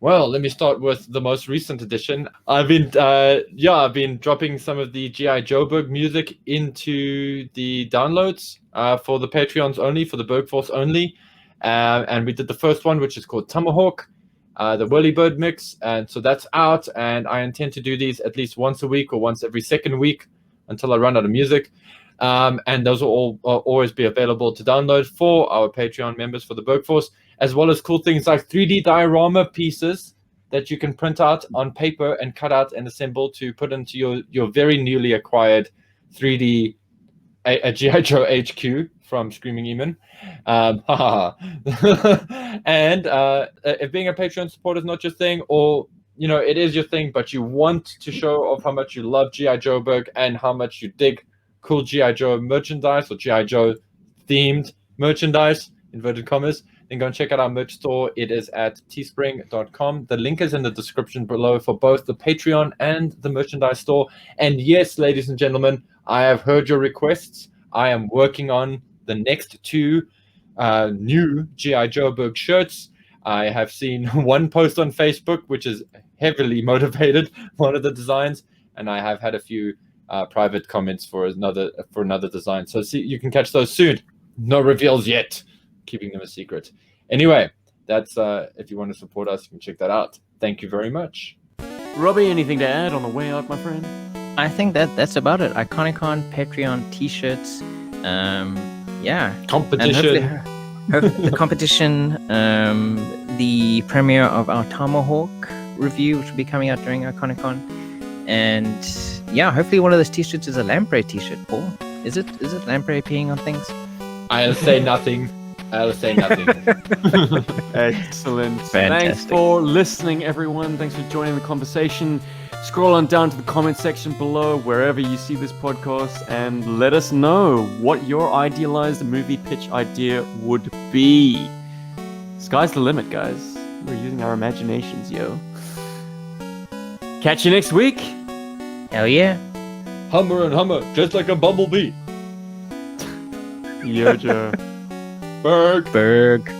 well, let me start with the most recent edition. I've been dropping some of the G.I. Joburg music into the downloads for the Patreons only, for the Berg Force only. And we did the first one, which is called Tomahawk, the Whirly Bird mix. And so that's out. And I intend to do these at least once a week or once every second week until I run out of music. And those will all always be available to download for our Patreon members for the Berg Force, as well as cool things like 3D diorama pieces that you can print out on paper and cut out and assemble to put into your very newly acquired 3D G.I. Joe HQ from Screamin Ehmann. And if being a Patreon supporter is not your thing, or it is your thing, but you want to show off how much you love G.I. Joburg and how much you dig cool G.I. Joe merchandise or G.I. Joe themed merchandise, inverted commas, then go and check out our merch store. It is at teespring.com. The link is in the description below for both the Patreon and the merchandise store. And yes, ladies and gentlemen, I have heard your requests. I am working on the next 2 new G.I. Joburg shirts. I have seen one post on Facebook, which is heavily motivated, one of the designs, and I have had a few private comments for another design. So see, you can catch those soon. No reveals yet. Keeping them a secret. Anyway, that's if you want to support us, you can check that out. Thank you very much. Robbie, anything to add on the way out, my friend? I think that's about it. Iconicon, Patreon, t-shirts, competition. The competition, the premiere of our Tomahawk review, which will be coming out during Iconicon, and hopefully one of those t-shirts is a Lamprey t-shirt. Paul, is it Lamprey peeing on things? I'll say nothing. Excellent. Fantastic. Thanks for listening, everyone. Thanks for joining the conversation. Scroll on down to the comment section below, wherever you see this podcast, and let us know what your idealized movie pitch idea would be. Sky's the limit, guys. We're using our imaginations, yo. Catch you next week. Hell yeah. Hummer and hummer, just like a bumblebee. Yo, Joe. Berg.